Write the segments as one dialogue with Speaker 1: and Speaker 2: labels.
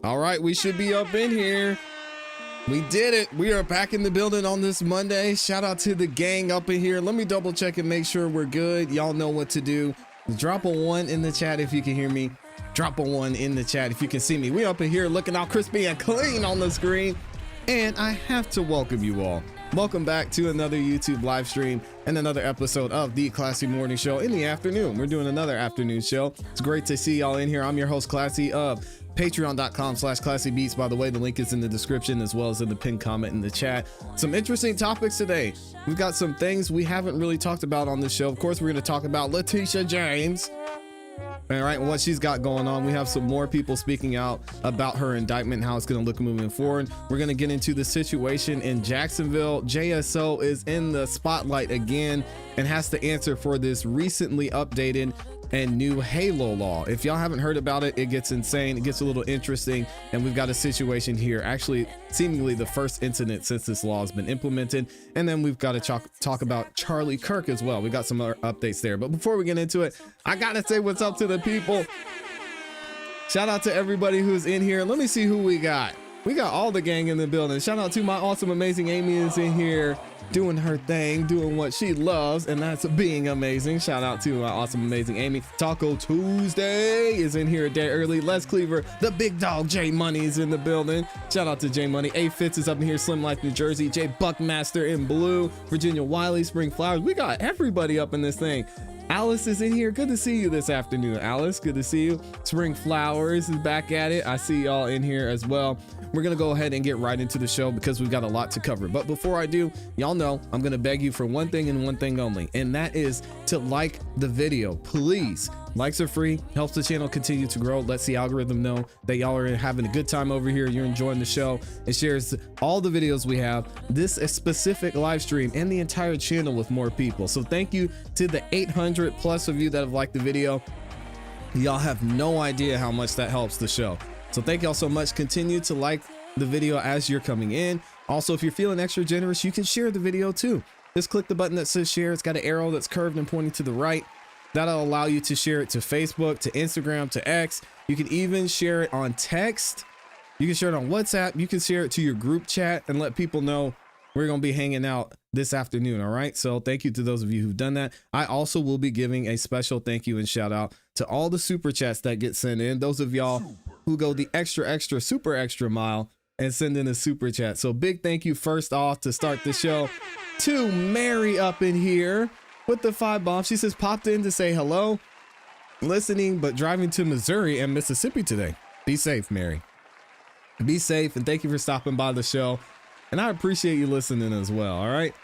Speaker 1: All right, we should be up in here. We did it. We are back in the building on this Monday. Shout out to the gang up in here. Let me double check and make sure we're good. Y'all know what to do. Drop a 1 in the chat if you can hear me. Drop a 1 in the chat if you can see me. We up in here looking all crispy and clean on the screen. And I have to welcome you all. Welcome back to another YouTube live stream and another episode of the ClassE Morning Show in the afternoon. We're doing another afternoon show. It's great to see y'all in here. I'm your host, ClassE of patreon.com/ClassEbeats. By the way, the link is in the description as well as in the pinned comment in the chat. Some interesting topics today. We've got some things we haven't really talked about on this show. Of course, we're going to talk about Letitia James. All right, what she's got going on. We have some more people speaking out about her indictment, how it's going to look moving forward. We're going to get into the situation in Jacksonville. JSO is in the spotlight again and has to answer for this recently updated and new Halo law. If y'all haven't heard about it, it gets insane. It gets a little interesting. And we've got a situation here, actually seemingly the first incident since this law has been implemented. And then we've got to talk about Charlie Kirk as well. We got some other updates there. But before we get into it, I got to say what's up to the people. Shout out to everybody who's in here. Let me see who we got. We got all the gang in the building. Shout out to my awesome, amazing Amy is in here doing her thing, doing what she loves, and that's being amazing. Shout out to my awesome, amazing Amy. Taco Tuesday is in here a day early. Les Cleaver, the big dog J Money is in the building. Shout out to J Money. A Fitz is up in here. Slim Life, New Jersey. J Buckmaster in blue. Virginia Wiley, Spring Flowers. We got everybody up in this thing. Alice is in here. Good to see you this afternoon, Alice. Good to see you. Spring Flowers is back at it. I see y'all in here as well. We're going to go ahead and get right into the show because we've got a lot to cover. But before I do, y'all know I'm going to beg you for one thing and one thing only, and that is to like the video. Please. Likes are free, helps the channel continue to grow, lets the algorithm know that y'all are having a good time over here, you're enjoying the show. It shares all the videos we have, this specific live stream, and the entire channel with more people. So thank you to the 800 plus of you that have liked the video. Y'all have no idea how much that helps the show. So thank y'all so much. Continue to like the video as you're coming in. Also, if you're feeling extra generous, you can share the video too. Just click the button that says share. It's got an arrow that's curved and pointing to the right. That'll allow you to share it to Facebook, to Instagram, to X. You can even share it on text. You can share it on WhatsApp. You can share it to your group chat and let people know we're going to be hanging out this afternoon. All right. So thank you to those of you who've done that. I also will be giving a special thank you and shout out to all the super chats that get sent in. Those of y'all who go the super extra mile and send in a super chat. So big thank you first off to start the show to Mary up in here with the 5 bombs. She says popped in to say hello, listening, but driving to Missouri and Mississippi today. Be safe, Mary. Be safe. And thank you for stopping by the show. And I appreciate you listening as well. All right.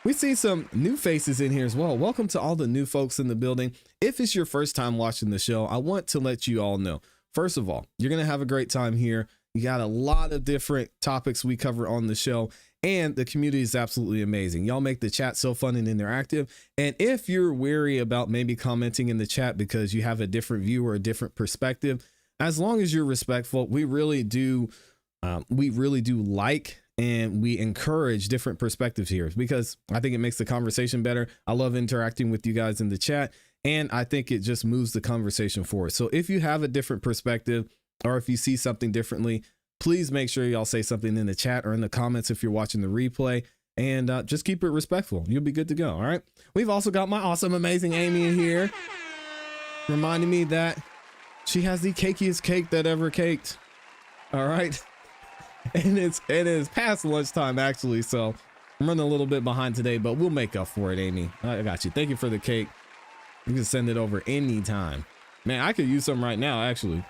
Speaker 1: We see some new faces in here as well. Welcome to all the new folks in the building. If it's your first time watching the show, I want to let you all know, first of all, you're going to have a great time here. You got a lot of different topics we cover on the show, and the community is absolutely amazing. Y'all make the chat so fun and interactive. And if you're wary about maybe commenting in the chat because you have a different view or a different perspective, as long as you're respectful, we really do like and we encourage different perspectives here because I think it makes the conversation better. I love interacting with you guys in the chat, and I think it just moves the conversation forward. So if you have a different perspective or if you see something differently, please make sure y'all say something in the chat or in the comments if you're watching the replay, and just keep it respectful. You'll be good to go. All right. We've also got my awesome, amazing Amy in here, reminding me that she has the cakiest cake that ever caked. All right. And it is past lunchtime actually. So I'm running a little bit behind today, but we'll make up for it, Amy. I got you. Thank you for the cake. You can send it over anytime. Man, I could use some right now, actually.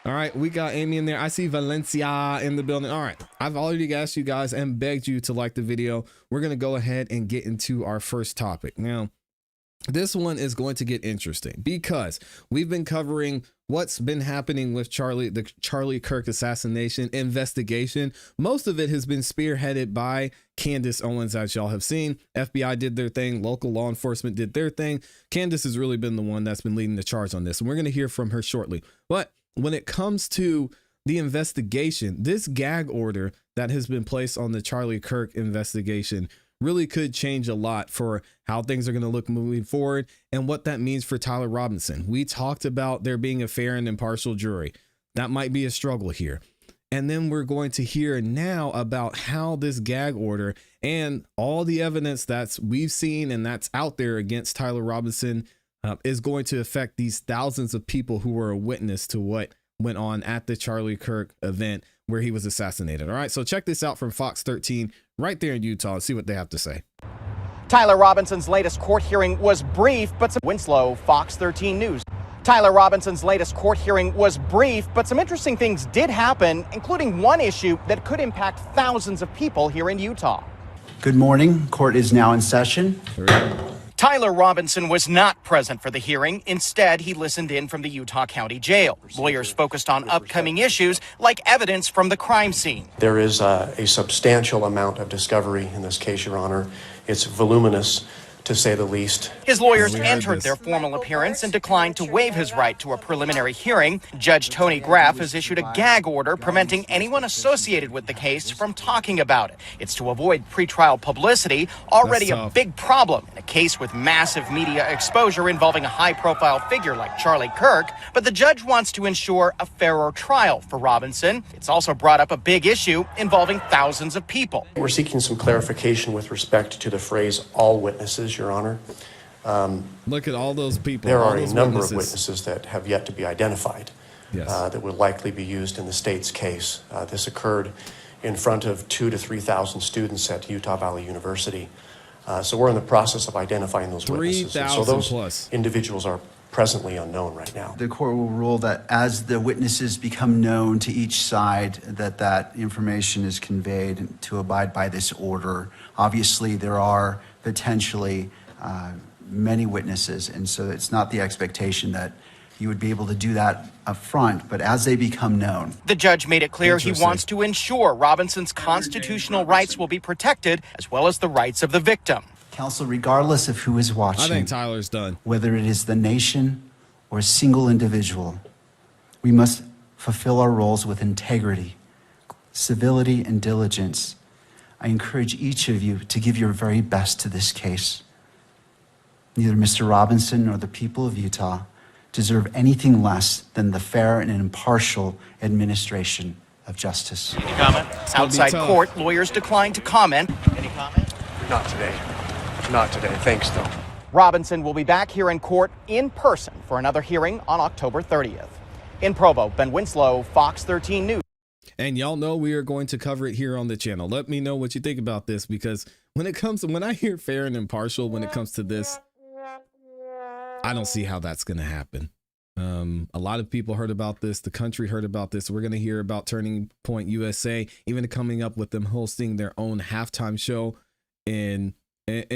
Speaker 1: All right, we got Amy in there. I see Valencia in the building. All right, I've already asked you guys and begged you to like the video. We're going to go ahead and get into our first topic. Now, this one is going to get interesting because we've been covering what's been happening with the Charlie Kirk assassination investigation. Most of it has been spearheaded by Candace Owens, as y'all have seen. FBI did their thing. Local law enforcement did their thing. Candace has really been the one that's been leading the charge on this, and we're going to hear from her shortly. But when it comes to the investigation, this gag order that has been placed on the Charlie Kirk investigation really could change a lot for how things are going to look moving forward and what that means for Tyler Robinson. We talked about there being a fair and impartial jury. That might be a struggle here. And then we're going to hear now about how this gag order and all the evidence that's we've seen and that's out there against Tyler Robinson is going to affect these thousands of people who were a witness to what went on at the Charlie Kirk event where he was assassinated. All right, so check this out from Fox 13 right there in Utah and see what they have to say.
Speaker 2: Tyler Robinson's latest court hearing was brief, but some Winslow, Fox 13 News. Tyler Robinson's latest court hearing was brief, but some interesting things did happen, including one issue that could impact thousands of people here in Utah.
Speaker 3: Good morning. Court is now in session.
Speaker 2: Tyler Robinson was not present for the hearing. Instead, he listened in from the Utah County Jail. Lawyers focused on upcoming issues like evidence from the crime scene.
Speaker 4: There is a substantial amount of discovery in this case, Your Honor. It's voluminous, to say the least.
Speaker 2: His lawyers entered their formal appearance and declined to waive his right to a preliminary hearing. Judge Tony Graff has issued a gag order preventing anyone associated with the case from talking about it. It's to avoid pretrial publicity, already a big problem in a case with massive media exposure involving a high-profile figure like Charlie Kirk. But the judge wants to ensure a fairer trial for Robinson. It's also brought up a big issue involving thousands of people.
Speaker 4: We're seeking some clarification with respect to the phrase all witnesses, Your Honor.
Speaker 1: Look at all those people.
Speaker 4: There are a number of witnesses that have yet to be identified.
Speaker 1: Yes.
Speaker 4: That will likely be used in the state's case. This occurred in front of 2,000 to 3,000 students at Utah Valley University. So we're in the process of identifying those witnesses. And so those
Speaker 1: plus
Speaker 4: individuals are presently unknown right now.
Speaker 3: The court will rule that as the witnesses become known to each side, that information is conveyed to abide by this order. Obviously, there are potentially many witnesses, and so it's not the expectation that you would be able to do that up front, but as they become known.
Speaker 2: The judge made it clear he wants to ensure Robinson's constitutional rights will be protected, as well as the rights of the victim.
Speaker 3: Counsel, regardless of who is watching,
Speaker 1: I think Tyler's done.
Speaker 3: Whether it is the nation or a single individual, we must fulfill our roles with integrity, civility, and diligence. I encourage each of you to give your very best to this case. Neither Mr. Robinson nor the people of Utah deserve anything less than the fair and impartial administration of justice.
Speaker 2: Any comment? Outside court, lawyers declined to comment. Any comment?
Speaker 4: Not today. Not today. Thanks, though.
Speaker 2: Robinson will be back here in court in person for another hearing on October 30th. In Provo, Ben Winslow, Fox 13 News.
Speaker 1: And y'all know we are going to cover it here on the channel. Let me know what you think about this, because when I hear fair and impartial, when it comes to this, I don't see how that's going to happen. A lot of people heard about this. The country heard about this. We're going to hear about Turning Point USA, even coming up with them hosting their own halftime show and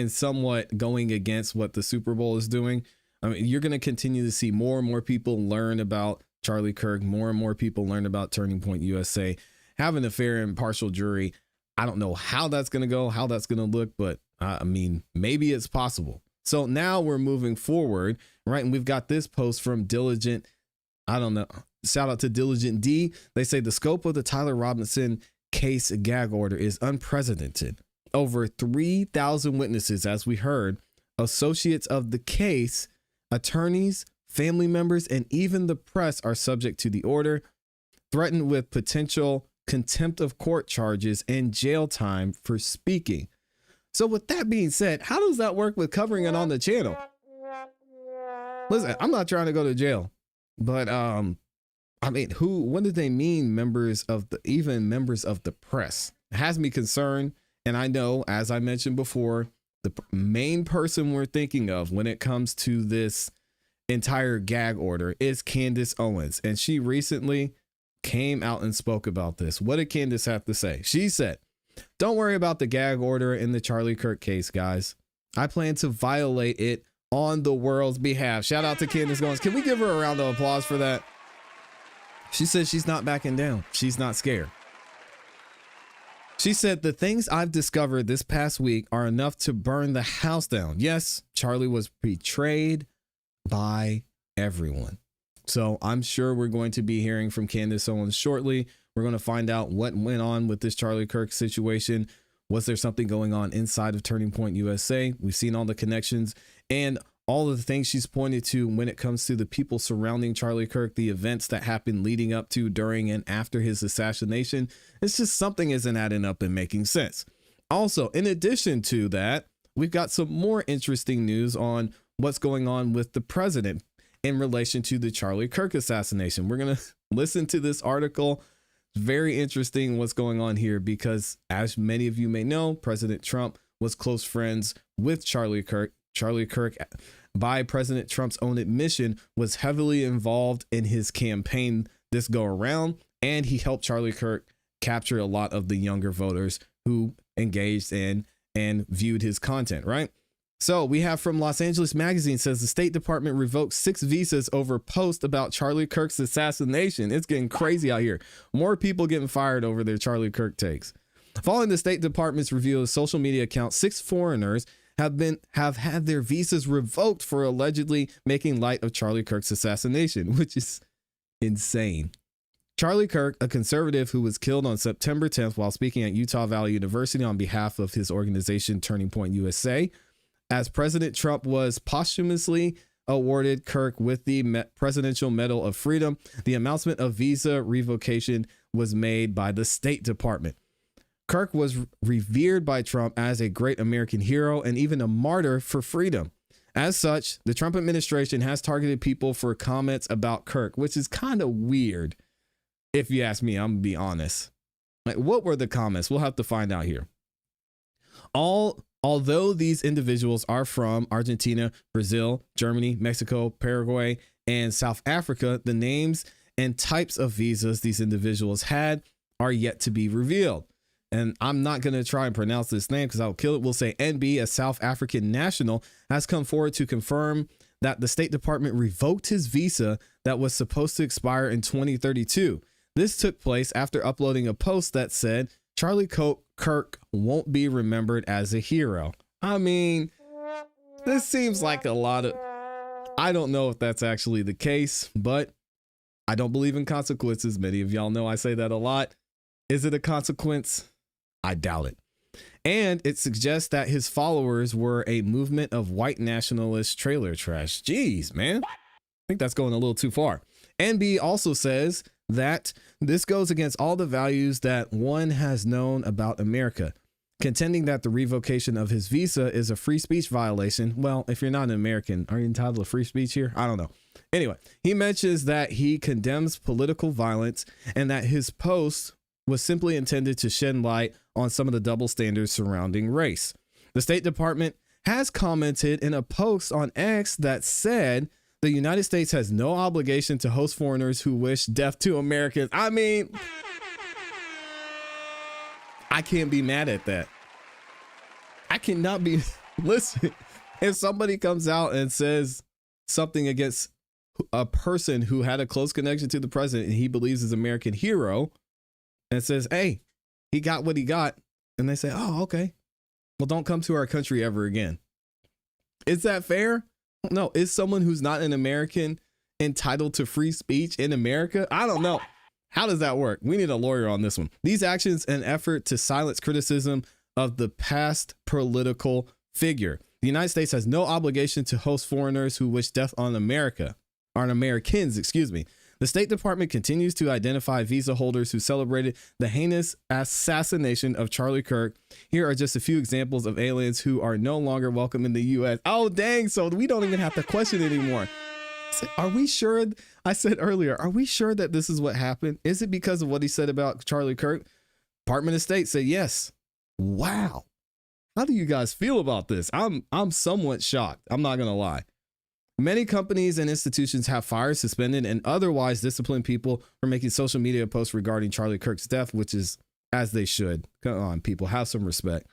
Speaker 1: somewhat going against what the Super Bowl is doing. I mean, you're going to continue to see more and more people learn about Charlie Kirk, more and more people learn about Turning Point USA, having a fair and impartial jury. I don't know how that's going to go, how that's going to look, but I mean, maybe it's possible. So now we're moving forward, right? And we've got this post from Diligent. I don't know. Shout out to Diligent D. They say the scope of the Tyler Robinson case gag order is unprecedented. Over 3,000 witnesses, as we heard, associates of the case, attorneys, family members, and even the press are subject to the order, threatened with potential contempt of court charges and jail time for speaking. So with that being said, how does that work with covering it on the channel? Listen, I'm not trying to go to jail, but I mean, what do they mean members of the press? It has me concerned. And I know, as I mentioned before, the main person we're thinking of when it comes to this entire gag order is Candace Owens. And she recently came out and spoke about this. What did Candace have to say? She said, "Don't worry about the gag order in the Charlie Kirk case, guys. I plan to violate it on the world's behalf." Shout out to Candace Owens. Can we give her a round of applause for that? She said she's not backing down. She's not scared. She said, "The things I've discovered this past week are enough to burn the house down. Yes, Charlie was betrayed by everyone." So I'm sure we're going to be hearing from Candace Owens shortly. We're going to find out what went on with this Charlie Kirk situation, Was there something going on inside of Turning Point USA? We've seen all the connections and all of the things she's pointed to when it comes to the people surrounding Charlie Kirk, the events that happened leading up to, during, and after his assassination. It's just something isn't adding up and making sense. Also, in addition to that, we've got some more interesting news on what's going on with the president in relation to the Charlie Kirk assassination. We're going to listen to this article. Very interesting what's going on here because, as many of you may know, President Trump was close friends with Charlie Kirk. Charlie Kirk, by President Trump's own admission, was heavily involved in his campaign this go around, and he helped Charlie Kirk capture a lot of the younger voters who engaged in and viewed his content, right? So we have from Los Angeles Magazine says the State Department revoked 6 visas over post about Charlie Kirk's assassination. It's getting crazy out here. More people getting fired over their Charlie Kirk takes. Following the State Department's review of social media accounts, 6 foreigners have had their visas revoked for allegedly making light of Charlie Kirk's assassination, which is insane. Charlie Kirk, a conservative who was killed on September 10th while speaking at Utah Valley University on behalf of his organization Turning Point USA, as President Trump was posthumously awarded Kirk with the Presidential Medal of Freedom, the announcement of visa revocation was made by the State Department. Kirk was revered by Trump as a great American hero and even a martyr for freedom. As such, the Trump administration has targeted people for comments about Kirk, which is kind of weird. If you ask me, I'm gonna be honest. Like, what were the comments? We'll have to find out here. Although these individuals are from Argentina, Brazil, Germany, Mexico, Paraguay, and South Africa, the names and types of visas these individuals had are yet to be revealed. And I'm not going to try and pronounce this name because I'll kill it. We'll say NB, a South African national, has come forward to confirm that the State Department revoked his visa that was supposed to expire in 2032. This took place after uploading a post that said Charlie Kirk won't be remembered as a hero. I mean, this seems like a lot of... I don't know if that's actually the case, but I don't believe in consequences. Many of y'all know I say that a lot. Is it a consequence? I doubt it. And it suggests that his followers were a movement of white nationalist trailer trash. Jeez, man. I think that's going a little too far. NB also says that this goes against all the values that one has known about America, contending that the revocation of his visa is a free speech violation. Well, if you're not an American, are you entitled to free speech here? I don't know. Anyway, he mentions that he condemns political violence and that his post was simply intended to shed light on some of the double standards surrounding race. The State Department has commented in a post on X that said the United States has no obligation to host foreigners who wish death to Americans. I mean, I can't be mad at that. I cannot be. Listen, if somebody comes out and says something against a person who had a close connection to the president and he believes is an American hero, and says, hey, he got what he got. And they say, oh, okay. Well, don't come to our country ever again. Is that fair? No. Is someone who's not an American entitled to free speech in America? I don't know. How does that work? We need a lawyer on this one. These actions, an effort to silence criticism of the past political figure. The United States has no obligation to host foreigners who wish death on America, or on Americans, excuse me. The State Department continues to identify visa holders who celebrated the heinous assassination of Charlie Kirk. Here are just a few examples of aliens who are no longer welcome in the U.S. Oh, dang. So we don't even have to question anymore. Are we sure? I said earlier, are we sure that this is what happened? Is it because of what he said about Charlie Kirk? Department of State said yes. Wow. How do you guys feel about this? I'm somewhat shocked. I'm not going to lie. Many companies and institutions have fired, suspended, and otherwise disciplined people for making social media posts regarding Charlie Kirk's death, which is as they should. Come on, people, have some respect.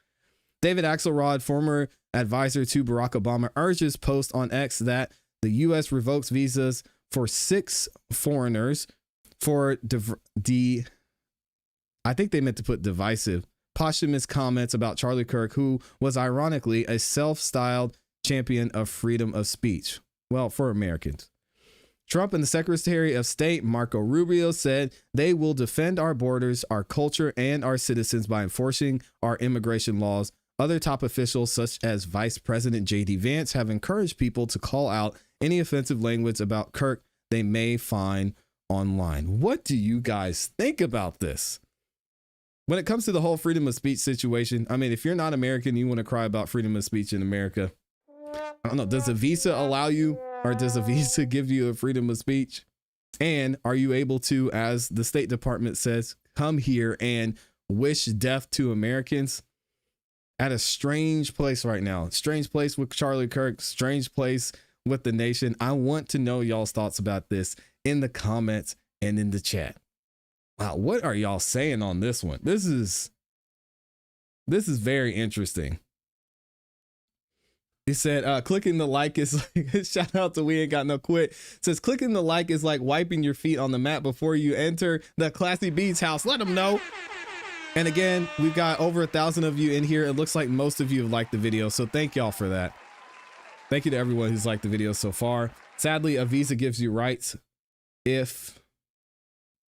Speaker 1: David Axelrod, former advisor to Barack Obama, urges post on X that the U.S. revokes visas for 6 foreigners for I think they meant to put divisive, posthumous comments about Charlie Kirk, who was ironically a self-styled champion of freedom of speech. Well, for Americans. Trump and the Secretary of State, Marco Rubio, said they will defend our borders, our culture, and our citizens by enforcing our immigration laws. Other top officials, such as Vice President J.D. Vance, have encouraged people to call out any offensive language about Kirk they may find online. What do you guys think about this? When it comes to the whole freedom of speech situation, I mean, if you're not American, you want to cry about freedom of speech in America. I don't know. Does a visa allow you, or does a visa give you a freedom of speech? And are you able to, as the State Department says, come here and wish death to Americans? At a strange place right now. Strange place with Charlie Kirk. Strange place with the nation. I want to know y'all's thoughts about this in the comments and in the chat. Wow, what are y'all saying on this one? This is very interesting. He said, clicking the like is like, shout out to We Ain't Got No Quit. Says clicking the like is like wiping your feet on the mat before you enter the Classy Beats house. Let them know. And again, we've got over 1,000 of you in here. It looks like most of you have liked the video. So thank y'all for that. Thank you to everyone who's liked the video so far. Sadly, a visa gives you rights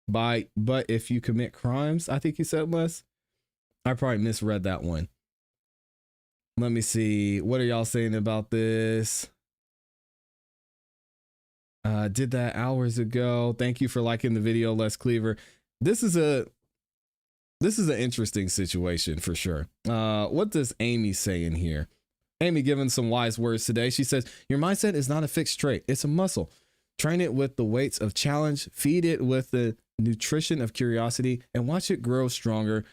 Speaker 1: but if you commit crimes, I think you said, Les. I probably misread that one. Let me see. What are y'all saying about this? Did that hours ago. Thank you for liking the video, Les Cleaver. This is an interesting situation for sure. What does Amy say in here? Amy giving some wise words today. She says, your mindset is not a fixed trait. It's a muscle. Train it with the weights of challenge, feed it with the nutrition of curiosity, and watch it grow stronger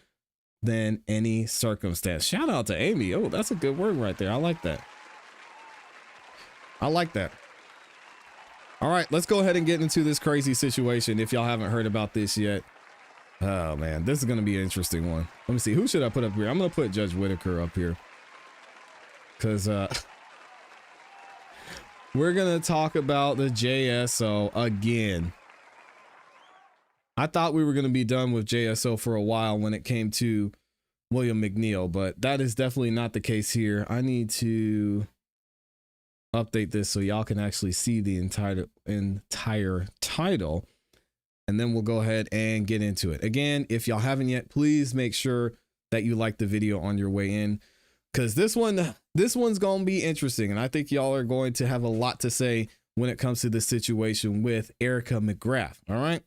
Speaker 1: than any circumstance. Shout out to Amy. Oh, that's a good word right there. I like that. I like that. All right, let's go ahead and get into this crazy situation. If y'all haven't heard about this yet. Oh man, this is going to be an interesting one. Let me see. Who should I put up here? I'm going to put Judge Whitaker up here. Because we're going to talk about the JSO again. I thought we were going to be done with JSO for a while when it came to William McNeil, but that is definitely not the case here. I need to update this so y'all can actually see the entire title, and then we'll go ahead and get into it. Again, if y'all haven't yet, please make sure that you like the video on your way in, because this one's going to be interesting, and I think y'all are going to have a lot to say when it comes to this situation with Erika McGriff. All right.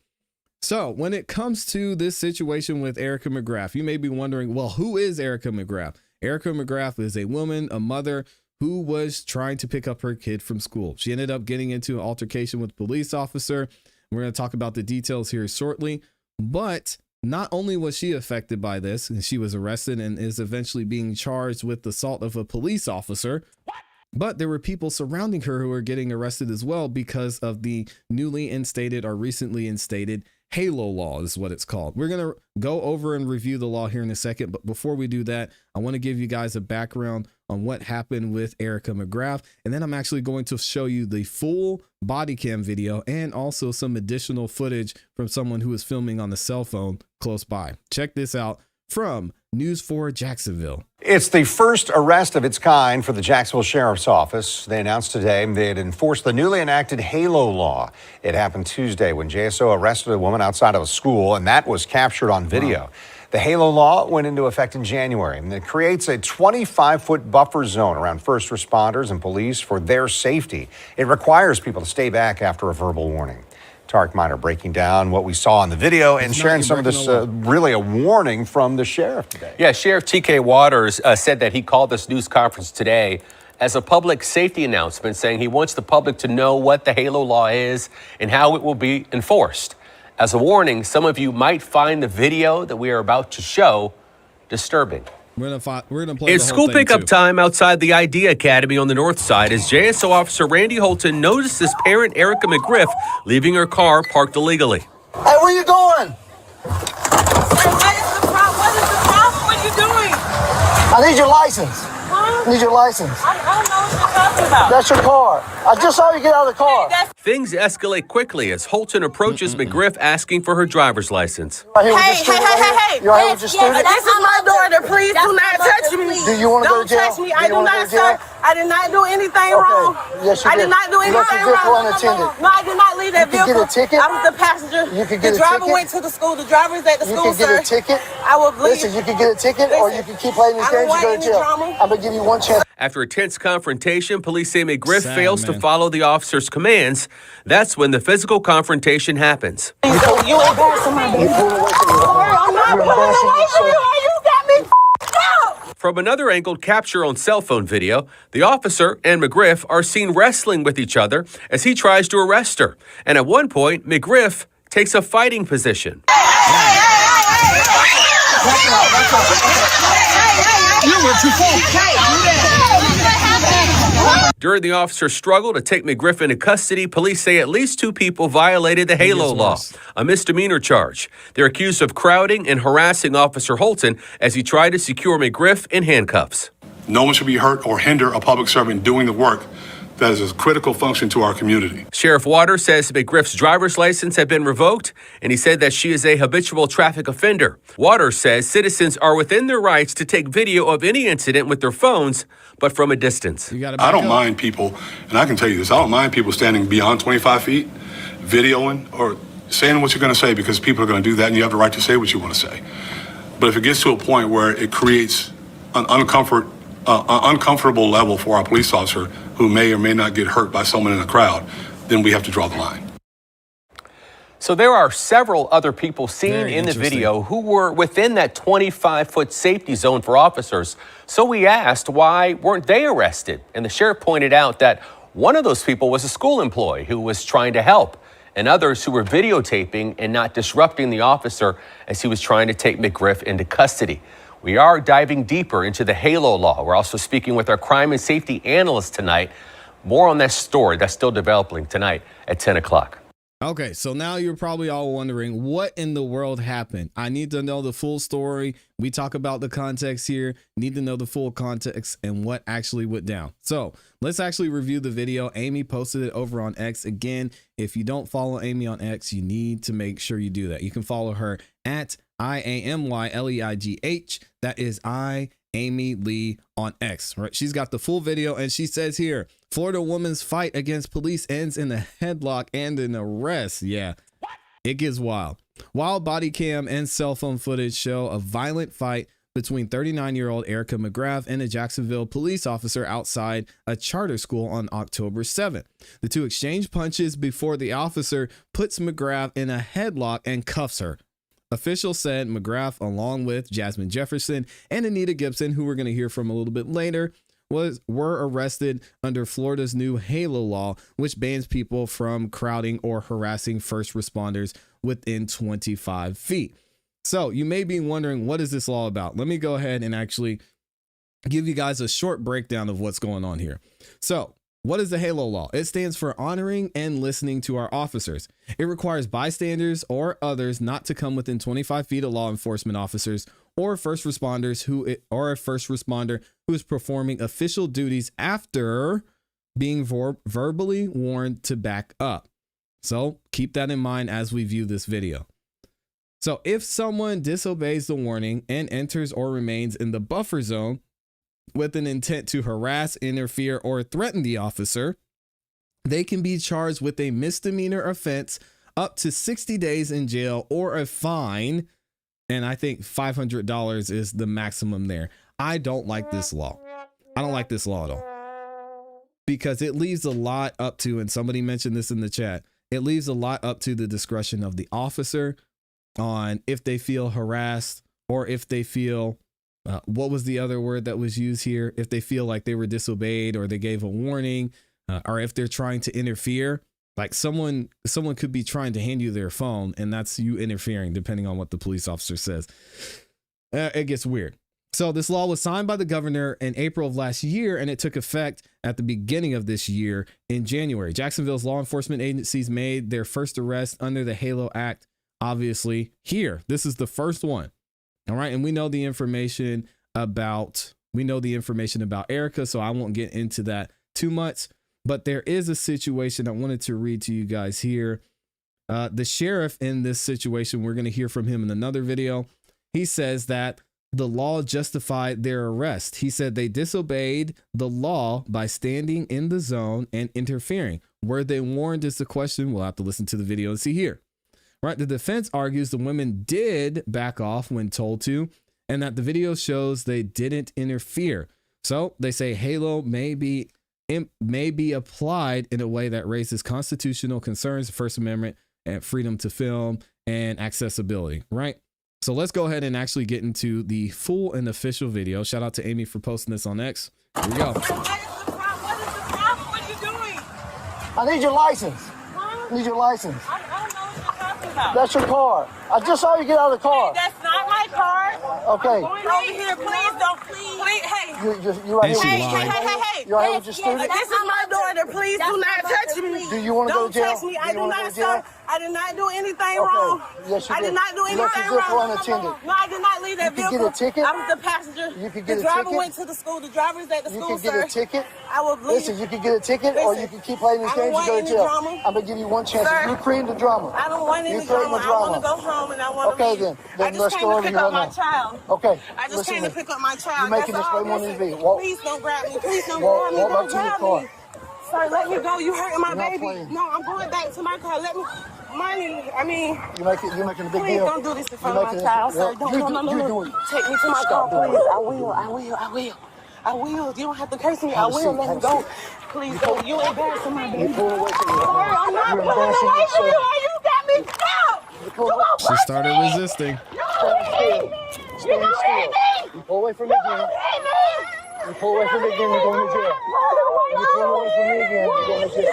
Speaker 1: So when it comes to this situation with Erika McGriff, you may be wondering, well, who is Erika McGriff? Erika McGriff is a woman, a mother who was trying to pick up her kid from school. She ended up getting into an altercation with a police officer. We're going to talk about the details here shortly, but not only was she affected by this, and she was arrested and is eventually being charged with assault of a police officer. What? But there were people surrounding her who were getting arrested as well because of the newly instated or recently instated HALO law is what it's called. We're going to go over and review the law here in a second. But before we do that, I want to give you guys a background on what happened with Erika McGriff. And then I'm actually going to show you the full body cam video and also some additional footage from someone who was filming on the cell phone close by. Check this out from News 4 Jacksonville.
Speaker 5: It's the first arrest of its kind for the Jacksonville Sheriff's Office. They announced today they had enforced the newly enacted HALO law. It happened Tuesday when JSO arrested a woman outside of a school, and that was captured on video. Wow. The HALO law went into effect in January, and it creates a 25-foot buffer zone around first responders and police for their safety. It requires people to stay back after a verbal warning. Tarek Miner breaking down what we saw in the video and sharing some of this, really a warning from the sheriff today.
Speaker 6: Yeah, Sheriff T.K. Waters said that he called this news conference today as a public safety announcement, saying he wants the public to know what the HALO law is and how it will be enforced. As a warning, some of you might find the video that we are about to show disturbing.
Speaker 1: We're gonna play
Speaker 6: It's school pickup time outside the ID Academy on the north side as JSO officer Randy Holton noticed his parent Erika McGriff leaving her car parked illegally.
Speaker 7: Hey, where you going?
Speaker 8: What is the problem? What are you doing?
Speaker 7: I need your license.
Speaker 8: Huh?
Speaker 7: I need your license.
Speaker 8: I don't know what you're talking about.
Speaker 7: That's your car. I just saw you get out of the car.
Speaker 6: Things escalate quickly as Holton approaches McGriff asking for her driver's license.
Speaker 7: Right here with
Speaker 8: Hey,
Speaker 7: your student,
Speaker 8: hey,
Speaker 7: right
Speaker 8: hey,
Speaker 7: here. You right here with your student?
Speaker 8: This is my daughter. Please do not touch me.
Speaker 7: Do you want to go
Speaker 8: Don't
Speaker 7: to jail?
Speaker 8: touch me. I do not, sir. I did not do anything wrong.
Speaker 7: Yes, you
Speaker 8: I did not do
Speaker 7: You left
Speaker 8: anything
Speaker 7: your vehicle
Speaker 8: wrong.
Speaker 7: unattended.
Speaker 8: No, I did not leave that
Speaker 7: You could
Speaker 8: vehicle.
Speaker 7: get a ticket.
Speaker 8: I was the passenger.
Speaker 7: You could get
Speaker 8: the
Speaker 7: a
Speaker 8: driver
Speaker 7: ticket.
Speaker 8: went to the school. The driver is at the
Speaker 7: You
Speaker 8: school,
Speaker 7: can get
Speaker 8: sir.
Speaker 7: a ticket.
Speaker 8: I will leave.
Speaker 7: Listen, you can get a ticket or you can keep playing these
Speaker 8: I don't
Speaker 7: games and
Speaker 8: want
Speaker 7: go to
Speaker 8: any
Speaker 7: jail.
Speaker 8: drama.
Speaker 7: I'm going to give you one chance.
Speaker 6: After a tense confrontation, police say McGriff
Speaker 1: Sad,
Speaker 6: fails to
Speaker 1: man.
Speaker 6: follow the officer's commands. That's when the physical confrontation happens.
Speaker 8: You embarrassing my baby. Sorry, I'm not pulling away from you. You got me up.
Speaker 6: From another angle capture on cell phone video, the officer and McGriff are seen wrestling with each other as he tries to arrest her. And at one point, McGriff takes a fighting position. During the officer's struggle to take McGriff into custody, police say at least 2 people violated the HALO law,
Speaker 1: worse.
Speaker 6: a misdemeanor charge. They're accused of crowding and harassing Officer Holton as he tried to secure McGriff in handcuffs.
Speaker 9: No one should be hurt or hinder a public servant doing the work that is a critical function to our community.
Speaker 6: Sheriff Waters says McGriff's driver's license had been revoked, and he said that she is a habitual traffic offender. Waters says citizens are within their rights to take video of any incident with their phones, but from a distance.
Speaker 1: You gotta
Speaker 9: I don't
Speaker 1: back up.
Speaker 9: mind people, and I can tell you this, I don't mind people standing beyond 25 feet, videoing or saying what you're going to say, because people are going to do that and you have the right to say what you want to say. But if it gets to a point where it creates an uncomfortable level for our police officer who may or may not get hurt by someone in a crowd, then we have to draw the line.
Speaker 6: So there are several other people seen
Speaker 1: Very
Speaker 6: in the
Speaker 1: interesting.
Speaker 6: video who were within that 25-foot safety zone for officers. So we asked, why weren't they arrested? And the sheriff pointed out that one of those people was a school employee who was trying to help, and others who were videotaping and not disrupting the officer as he was trying to take McGriff into custody. We are diving deeper into the HALO law. We're also speaking with our crime and safety analyst tonight. More on that story that's still developing tonight at 10 o'clock.
Speaker 1: Okay, so now you're probably all wondering what in the world happened. I need to know the full story. We talk about the context here. Need to know the full context and what actually went down. So let's actually review the video. Amy posted it over on X. Again, if you don't follow Amy on X, you need to make sure you do that. You can follow her at IAMYLEIGH. That is Amy Lee on X, right? She's got the full video and she says here, Florida woman's fight against police ends in a headlock and an arrest. Yeah, it gets wild. Wild body cam and cell phone footage show a violent fight between 39-year-old Erika McGriff and a Jacksonville police officer outside a charter school on October 7th. The two exchange punches before the officer puts McGriff in a headlock and cuffs her. Officials said McGriff, along with Jasmine Jefferson and Anita Gibson, who we're going to hear from a little bit later, were arrested under Florida's new HALO law, which bans people from crowding or harassing first responders within 25 feet. So you may be wondering, what is this law about? Let me go ahead and actually give you guys a short breakdown of what's going on here. So what is the HALO law? It stands for honoring and listening to our officers. It requires bystanders or others not to come within 25 feet of law enforcement officers or first responders or a first responder who is performing official duties after being verbally warned to back up. So keep that in mind as we view this video. So if someone disobeys the warning and enters or remains in the buffer zone with an intent to harass, interfere, or threaten the officer, they can be charged with a misdemeanor offense up to 60 days in jail or a fine. And I think $500 is the maximum there. I don't like this law. I don't like this law at all, because it leaves a lot up to, and somebody mentioned this in the chat, it leaves a lot up to the discretion of the officer on if they feel harassed or if they feel, what was the other word that was used here? If they feel like they were disobeyed or they gave a warning, or if they're trying to interfere. Like someone could be trying to hand you their phone and that's you interfering, depending on what the police officer says. It gets weird. So this law was signed by the governor in April of last year, and it took effect at the beginning of this year in January. Jacksonville's law enforcement agencies made their first arrest under the HALO Act, obviously here. This is the first one. All right. And we know the information about Erika, so I won't get into that too much. But there is a situation I wanted to read to you guys here. The sheriff in this situation, we're going to hear from him in another video. He says that the law justified their arrest. He said they disobeyed the law by standing in the zone and interfering. Were they warned is the question. We'll have to listen to the video and see here. Right. The defense argues the women did back off when told to, and that the video shows they didn't interfere. So they say Halo may be applied in a way that raises constitutional concerns, the First Amendment and freedom to film and accessibility. Right. So let's go ahead and actually get into the full and official video. Shout out to Amy for posting this on X. Here we go.
Speaker 8: What is the problem? What are you doing?
Speaker 7: I need your license.
Speaker 8: Huh?
Speaker 7: I need your license.
Speaker 8: I don't know what you're talking about.
Speaker 7: That's your car. I just saw you get out of the car.
Speaker 8: Hey, that's not my car.
Speaker 7: Okay.
Speaker 8: Going over here, please don't, please. Hey.
Speaker 7: You right
Speaker 1: And she
Speaker 7: here.
Speaker 1: lied.
Speaker 8: Hey.
Speaker 7: You right here with your student?
Speaker 8: This is my daughter. Please do not touch me.
Speaker 7: Do you want to go to jail?
Speaker 8: Don't touch me. I do not, sir. I did not do anything
Speaker 7: Okay.
Speaker 8: wrong.
Speaker 7: Yes, you
Speaker 8: I
Speaker 7: did.
Speaker 8: did not do
Speaker 7: You left
Speaker 8: anything
Speaker 7: your vehicle
Speaker 8: wrong.
Speaker 7: unattended.
Speaker 8: No, I did not leave that
Speaker 7: You could
Speaker 8: vehicle.
Speaker 7: get a ticket.
Speaker 8: I was the passenger.
Speaker 7: You could get a
Speaker 8: the driver
Speaker 7: ticket.
Speaker 8: went to the school. The driver's at the
Speaker 7: You
Speaker 8: school,
Speaker 7: can get a
Speaker 8: sir.
Speaker 7: ticket.
Speaker 8: I will leave.
Speaker 7: Listen, you can get a ticket or you can keep playing this
Speaker 8: I don't
Speaker 7: game and
Speaker 8: want
Speaker 7: go to
Speaker 8: any
Speaker 7: jail.
Speaker 8: drama.
Speaker 7: I'm going to give you one chance.
Speaker 8: Sir.
Speaker 7: You're creating the drama.
Speaker 8: I don't want any
Speaker 7: You're creating
Speaker 8: drama.
Speaker 7: the
Speaker 8: I want to
Speaker 7: drama.
Speaker 8: go home and I want to
Speaker 7: Okay,
Speaker 8: leave.
Speaker 7: then
Speaker 8: I just
Speaker 7: let's
Speaker 8: came
Speaker 7: go
Speaker 8: to
Speaker 7: over
Speaker 8: pick
Speaker 7: here
Speaker 8: up
Speaker 7: right
Speaker 8: my
Speaker 7: now.
Speaker 8: child.
Speaker 7: Okay.
Speaker 8: I just came to pick up my child.
Speaker 7: You're making
Speaker 8: That's
Speaker 7: this
Speaker 8: all.
Speaker 7: way more than
Speaker 8: Listen,
Speaker 7: you be. Walk.
Speaker 8: Please don't grab me. Please don't
Speaker 7: Walk
Speaker 8: grab me.
Speaker 7: back
Speaker 8: Don't
Speaker 7: to your
Speaker 8: grab
Speaker 7: car.
Speaker 8: me. Sir, let me go. You hurting my
Speaker 7: You're not
Speaker 8: baby.
Speaker 7: playing.
Speaker 8: No, I'm going back to my car. Let me. Money. I mean.
Speaker 7: You're making a big
Speaker 8: Please
Speaker 7: deal.
Speaker 8: don't do this in front
Speaker 7: You're
Speaker 8: of my
Speaker 7: making
Speaker 8: child,
Speaker 7: it-
Speaker 8: sir.
Speaker 7: well,
Speaker 8: Don't,
Speaker 7: you
Speaker 8: no.
Speaker 7: do it.
Speaker 8: Take me to my
Speaker 7: Stop
Speaker 8: car,
Speaker 7: doing
Speaker 8: please.
Speaker 7: it.
Speaker 8: I will. You don't have to curse me. I
Speaker 7: Have a
Speaker 8: will.
Speaker 7: seat,
Speaker 8: Let
Speaker 7: have
Speaker 8: me
Speaker 7: a
Speaker 8: go.
Speaker 7: seat.
Speaker 8: Please don't. You embarrassing my baby.
Speaker 7: You're pulling away from me.
Speaker 8: Sorry, I'm not
Speaker 7: You're
Speaker 8: pulling
Speaker 7: embarrassing
Speaker 8: away from
Speaker 7: yourself.
Speaker 8: you. You got me out.
Speaker 7: Pull
Speaker 8: You gonna
Speaker 1: She
Speaker 8: push
Speaker 1: started
Speaker 8: me?
Speaker 1: resisting.
Speaker 8: You gonna hit me? You
Speaker 7: Stand
Speaker 8: gonna
Speaker 7: still.
Speaker 8: hit me?
Speaker 7: You pull away from me
Speaker 8: You
Speaker 7: again.
Speaker 8: gonna hit me?
Speaker 7: You pull away from me again, you're going to jail. You pull away from me again, you're going to jail.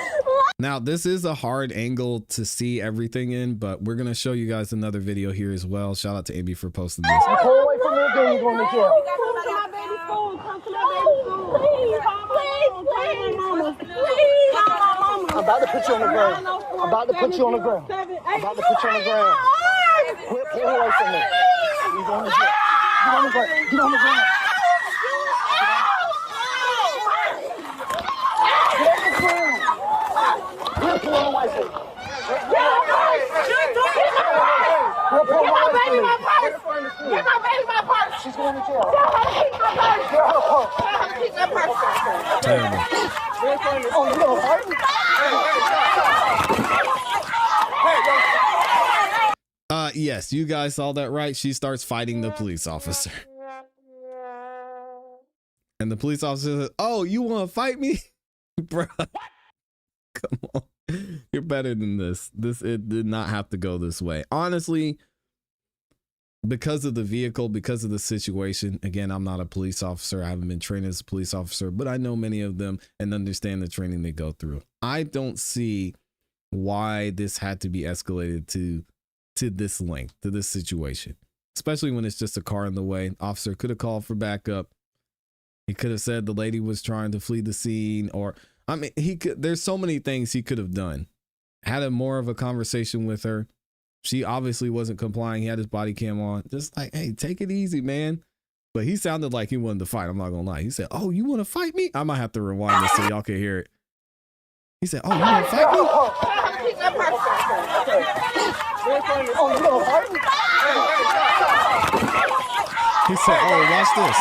Speaker 1: Now, this is a hard angle to see everything in, but we're going to show you guys another video here as well. Shout out to Amy for posting this.
Speaker 7: You pull away from me again, you're going to jail.
Speaker 8: Come to my baby's school. Come to my baby's school. Please, please, mama. Please, mama.
Speaker 7: I'm about to put you on the ground. I'm about to put you on the ground. I'm about to put you on the ground. Quit pulling away from me. You're going to jail. Get on the ground. Get on the ground. Quit pulling away from me. Quit pulling away from me.
Speaker 8: Get my baby my purse.
Speaker 7: She's going to jail.
Speaker 8: Tell her to keep my purse.
Speaker 7: Get her purse.
Speaker 8: Tell her to keep my purse.
Speaker 1: Terrible.
Speaker 7: Oh, you gonna fight me?
Speaker 1: Yes, you guys saw that right. She starts fighting the police officer. And the police officer says, "Oh, you want to fight me?" Bruh. Come on. You're better than this. It did not have to go this way. Honestly, because of the vehicle, because of the situation, again, I'm not a police officer. I haven't been trained as a police officer, but I know many of them and understand the training they go through. I don't see why this had to be escalated to this length, to this situation, especially when it's just a car in the way. Officer could have called for backup. He could have said the lady was trying to flee the scene, or I mean, there's so many things he could have done. Had a more of a conversation with her. She obviously wasn't complying. He had his body cam on. Just like, hey, take it easy, man. But he sounded like he wanted to fight. I'm not gonna lie. He said, "Oh, you want to fight me?" I might have to rewind this so y'all can hear it. He said, "Oh, you want to fight me?"
Speaker 7: Oh, you gonna fight me?
Speaker 1: He said, "Oh, watch this."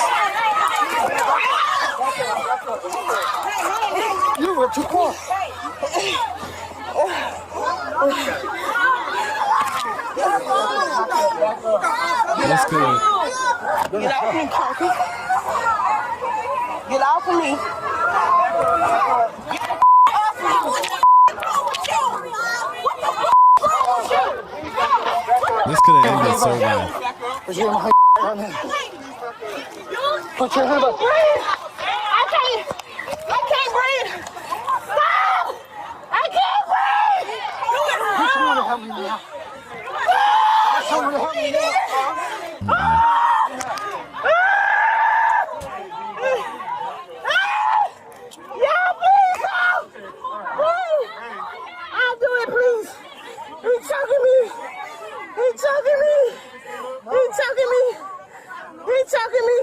Speaker 7: You were too close.
Speaker 1: That's good.
Speaker 8: Get off me, Coffee. Get off of me.
Speaker 1: This could have ended so bad.
Speaker 7: Put your hand right now. Put your hand up.
Speaker 8: I can't breathe. Stop! I can't breathe.
Speaker 7: Get someone to help me now. Get someone to help me now.
Speaker 8: Yeah, please help! Please! I'll do it, please. He's choking me. He's choking me. He's choking me. He's choking me.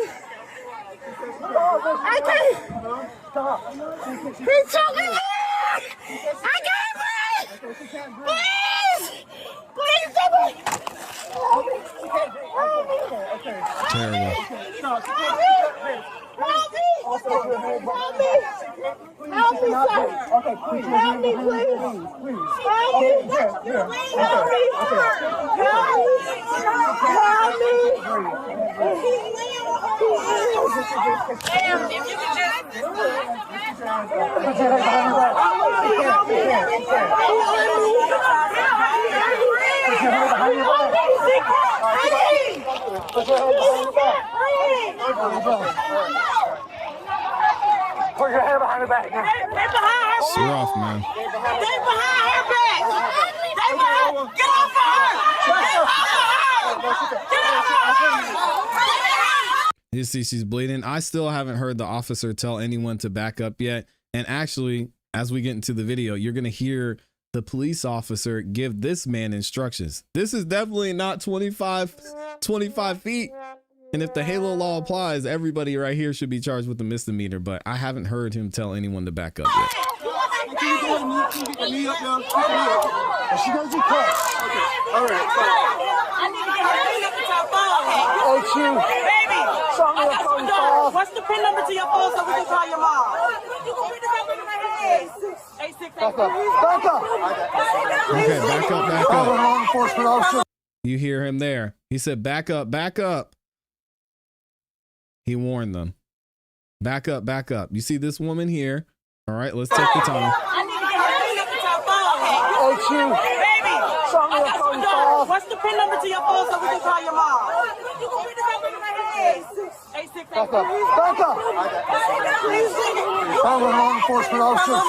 Speaker 8: I can't. He's choking me. I can't breathe. Please. Please,
Speaker 1: Terrible.
Speaker 8: Help me, sir. Okay, please. Help me, please. Help me. Help me.
Speaker 7: Put your hand behind her back.
Speaker 8: They behind her back.
Speaker 1: It's rough, man.
Speaker 8: They behind her back. They behind. Get off of her. Get off of her. Get off of her.
Speaker 1: You see she's bleeding. I still haven't heard the officer tell anyone to back up yet. And actually, as we get into the video, you're going to hear the police officer give this man instructions. This is definitely not 25 feet. And if the Halo law applies, everybody right here should be charged with a misdemeanor. But I haven't heard him tell anyone to back up yet.
Speaker 7: She goes to cut. All right.
Speaker 8: I need to get her to look at your phone.
Speaker 7: Oh, shoot.
Speaker 8: Baby,
Speaker 7: Show me your phone.
Speaker 8: what's the PIN number to your phone so we can call your mom? You can put the number in my head. 86.
Speaker 7: Back up. Back up.
Speaker 1: Okay, back up, back
Speaker 7: Call
Speaker 1: up.
Speaker 7: law enforcement officer.
Speaker 1: You hear him there. He said, back up, back up. He warned them. Back up, back up. You see this woman here? All right, let's take the time.
Speaker 8: I need to get her to look at your phone.
Speaker 7: Oh, shoot.
Speaker 8: Baby,
Speaker 7: Show me your phone.
Speaker 8: what's the PIN number to your phone so we can call your mom? You can put the number in my head. 86.
Speaker 7: Back up. Back up. Call law enforcement officer.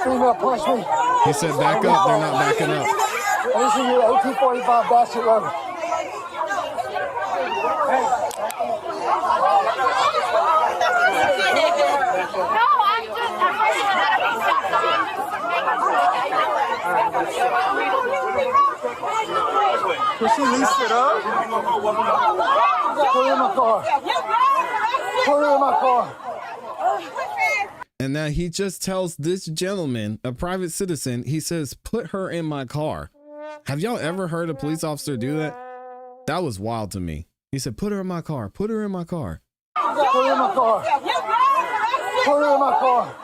Speaker 7: Female punch me.
Speaker 1: He said, back up. They're not backing up.
Speaker 7: This is your 1845 Basket Road. Can she lease it up? Put her in my car. Put her in my car.
Speaker 1: And now he just tells this gentleman, a private citizen, he says, put her in my car. Have y'all ever heard a police officer do that? That was wild to me. He said, put her in my car. Put her in my car.
Speaker 7: Put her in my car. Put her in my car.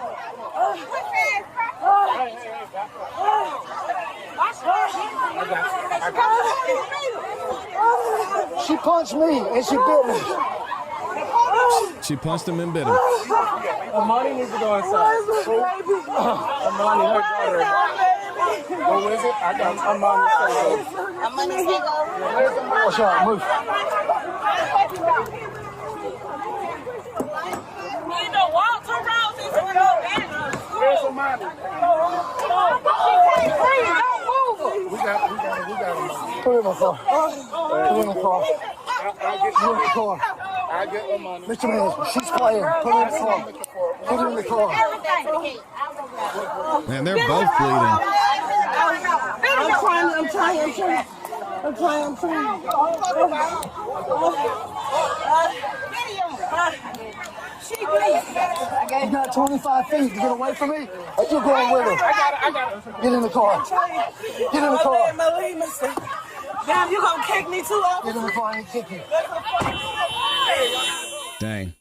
Speaker 7: She punched me and she bit me.
Speaker 1: She punched him and bit him.
Speaker 7: Amani needs to go inside. Amani, her daughter. Who is it? I got Amani.
Speaker 8: Amani, say go.
Speaker 7: Watch out, move.
Speaker 8: You know, walk around this world.
Speaker 7: Where's Amani? We got him. Put her in my car. Put her in my car. Put her in the car. I get Amani. Mr. Man, she's playing. Put her in the car. Put her in the car.
Speaker 1: Man, they're both bleeding.
Speaker 8: I'm trying. She bleeds.
Speaker 7: You got 25 feet to get away from me. Or you going with her? I got her. Get in the car. Get in the car.
Speaker 8: Damn, you gonna kick me too?
Speaker 7: Get in the car and kick you.
Speaker 1: Dang.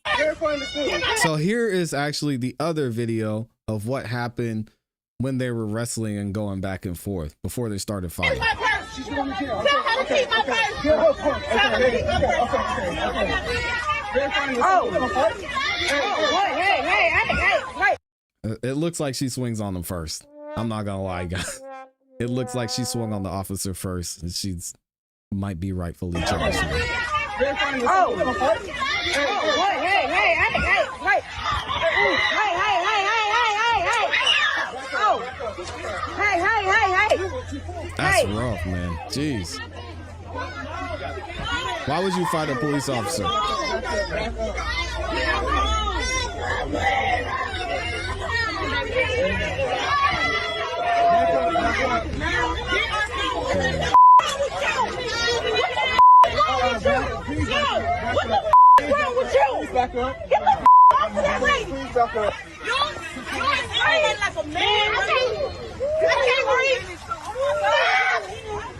Speaker 1: So here is actually the other video of what happened when they were wrestling and going back and forth before they started fighting.
Speaker 7: She's going to jail.
Speaker 8: Tell her to keep my purse.
Speaker 7: Get her purse.
Speaker 8: Hey.
Speaker 1: It looks like she swings on them first. I'm not gonna lie, guys. It looks like she swung on the officer first, and she's might be rightfully charged. That's rough, man. Jeez. Why would you fight a police officer?
Speaker 7: Back up.
Speaker 8: Get the off of that lady.
Speaker 7: Please back up.
Speaker 8: You're fighting like a man. I can't breathe.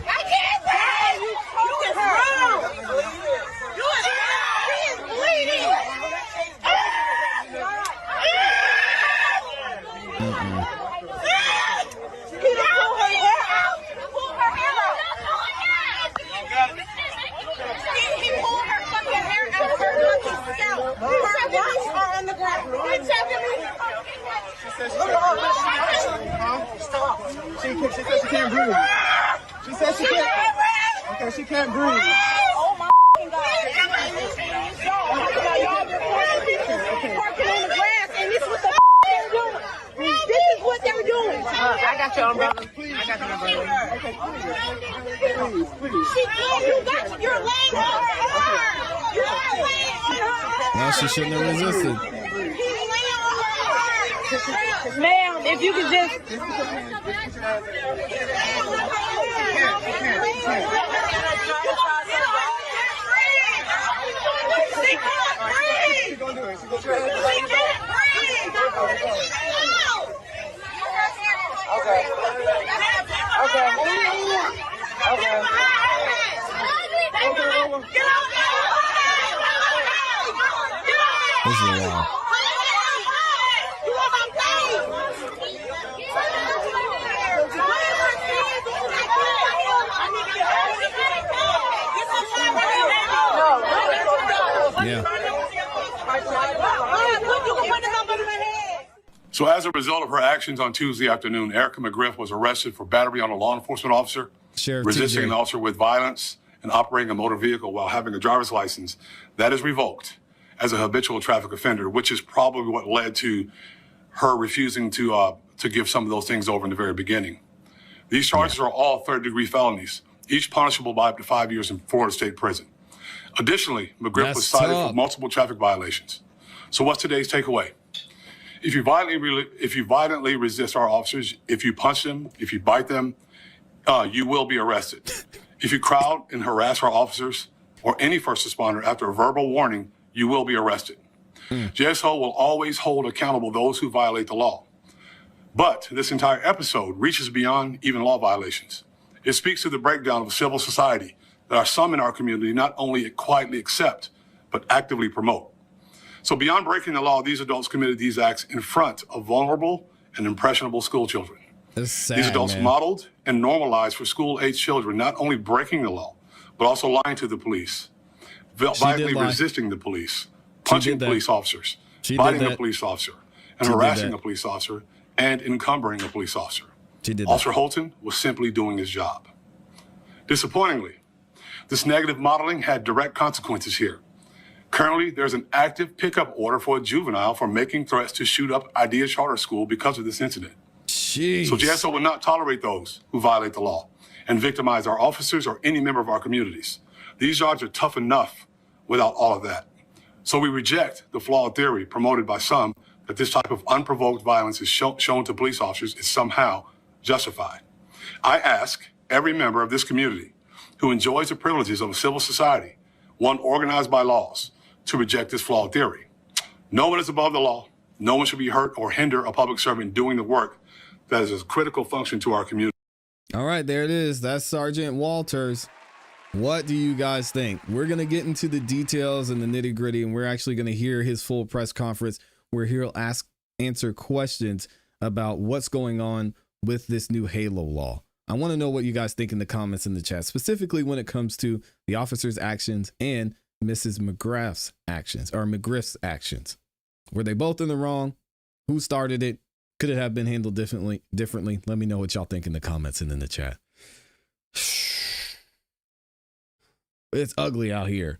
Speaker 8: I can't breathe. You is wrong. You is wrong. He is bleeding.
Speaker 7: she said she can't breathe. She said she can't. Okay, she can't breathe.
Speaker 8: Oh my God. Y'all been parking on the grass, and this is what the they're doing. This is what they're doing. I got your umbrella.
Speaker 7: Please.
Speaker 8: I got your umbrella.
Speaker 7: Okay, please.
Speaker 8: She can't. You're laying on her. You're laying on her.
Speaker 1: Well, she shouldn't have resisted.
Speaker 8: Ma'am, if you could just.
Speaker 1: This is wild. Yeah.
Speaker 9: So as a result of her actions on Tuesday afternoon, Erika McGriff was arrested for battery on a law enforcement officer,
Speaker 1: Sheriff
Speaker 9: resisting
Speaker 1: TJ.
Speaker 9: an officer with violence, and operating a motor vehicle while having a driver's license that is revoked as a habitual traffic offender, which is probably what led to her refusing to give some of those things over in the very beginning. These charges are all third-degree felonies, each punishable by up to 5 years in Florida State prison. Additionally, McGriff was cited
Speaker 1: tough.
Speaker 9: for multiple traffic violations. So what's today's takeaway? If you violently resist our officers, if you punch them, if you bite them, you will be arrested. If you crowd and harass our officers or any first responder after a verbal warning, you will be arrested. JSO will always hold accountable those who violate the law. But this entire episode reaches beyond even law violations. It speaks to the breakdown of civil society that some in our community not only quietly accept, but actively promote. So beyond breaking the law, these adults committed these acts in front of vulnerable and impressionable school children.
Speaker 1: It's sad,
Speaker 9: These adults
Speaker 1: man.
Speaker 9: modeled and normalized for school-age children not only breaking the law, but also lying to the police, violently
Speaker 1: lie.
Speaker 9: resisting the police, punching
Speaker 1: that.
Speaker 9: police officers,
Speaker 1: She did
Speaker 9: biting a
Speaker 1: that.
Speaker 9: police officer, and
Speaker 1: She did
Speaker 9: harassing
Speaker 1: that.
Speaker 9: a police officer, and encumbering a police officer.
Speaker 1: She did that.
Speaker 9: Officer Holton was simply doing his job. Disappointingly, this negative modeling had direct consequences here. Currently, there's an active pickup order for a juvenile for making threats to shoot up Idea Charter School because of this incident.
Speaker 1: Jeez.
Speaker 9: So JSO will not tolerate those who violate the law and victimize our officers or any member of our communities. These jobs are tough enough without all of that. So we reject the flawed theory promoted by some that this type of unprovoked violence is shown to police officers is somehow justified. I ask every member of this community who enjoys the privileges of a civil society, one organized by laws, to reject this flawed theory. No one is above the law. No one should be hurt or hinder a public servant doing the work that is a critical function to our community.
Speaker 1: All right, there it is. That's Sergeant Walters. What do you guys think? We're going to get into the details and the nitty gritty, and we're actually going to hear his full press conference where he'll answer questions about what's going on with this new Halo law. I want to know what you guys think in the comments in the chat, specifically when it comes to the officer's actions and Mrs. McGriff's actions. Were they both in the wrong? Who started it? Could it have been handled differently? Let me know what y'all think in the comments and in the chat. It's ugly out here.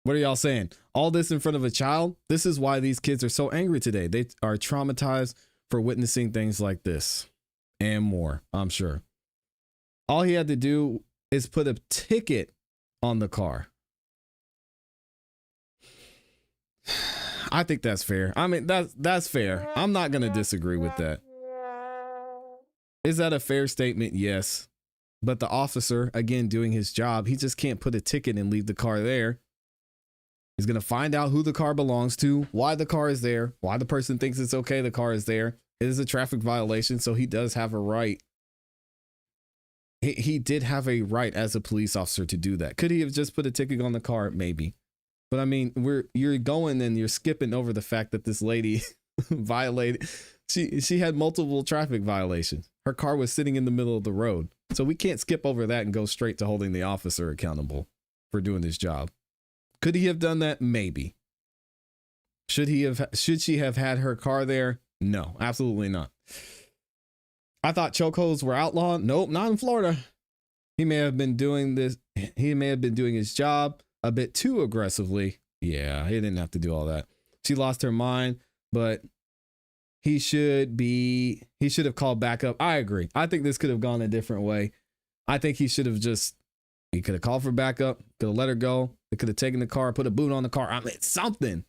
Speaker 1: What are y'all saying? All this in front of a child? This is why these kids are so angry today. They are traumatized for witnessing things like this and more, I'm sure. All he had to do is put a ticket on the car. I think that's fair. I mean, that's fair. I'm not going to disagree with that. Is that a fair statement? Yes. But the officer, again, doing his job, he just can't put a ticket and leave the car there. He's going to find out who the car belongs to, why the car is there, why the person thinks it's okay the car is there. It is a traffic violation, so he does have a right. He did have a right as a police officer to do that. Could he have just put a ticket on the car? Maybe. But I mean, you're going and you're skipping over the fact that this lady violated. She had multiple traffic violations. Her car was sitting in the middle of the road. So we can't skip over that and go straight to holding the officer accountable for doing his job. Could he have done that? Maybe. Should she have had her car there? No, absolutely not. I thought chokeholds were outlawed. Nope, not in Florida. He may have been doing this. He may have been doing his job a bit too aggressively. Yeah, he didn't have to do all that. She lost her mind, but he should have called backup. I agree. I think this could have gone a different way. I think he could have called for backup, could have let her go. They could have taken the car, put a boot on the car. I mean, something.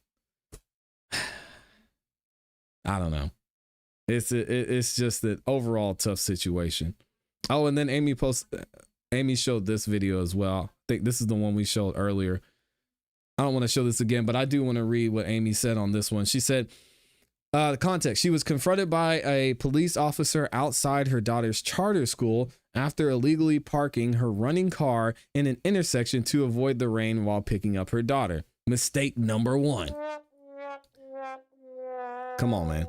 Speaker 1: I don't know. It's just an overall tough situation. Oh, and then Amy showed this video as well. I think this is the one we showed earlier. I don't want to show this again, but I do want to read what Amy said on this one. She said, the context: she was confronted by a police officer outside her daughter's charter school after illegally parking her running car in an intersection to avoid the rain while picking up her daughter. Mistake number one. Come on, man.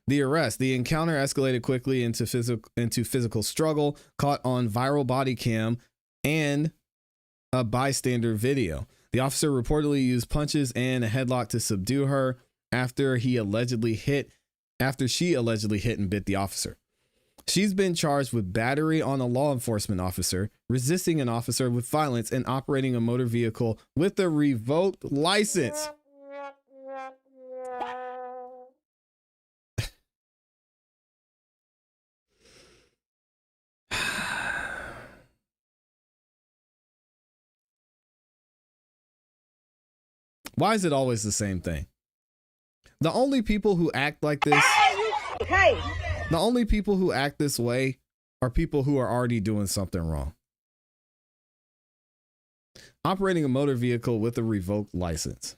Speaker 1: The arrest. The encounter escalated quickly into physical struggle, caught on viral body cam and a bystander video. The officer reportedly used punches and a headlock to subdue her after she allegedly hit and bit the officer. She's been charged with battery on a law enforcement officer, resisting an officer with violence, and operating a motor vehicle with a revoked license. Why is it always the same thing? The only people who act like this, the only people who act this way are people who are already doing something wrong. Operating a motor vehicle with a revoked license.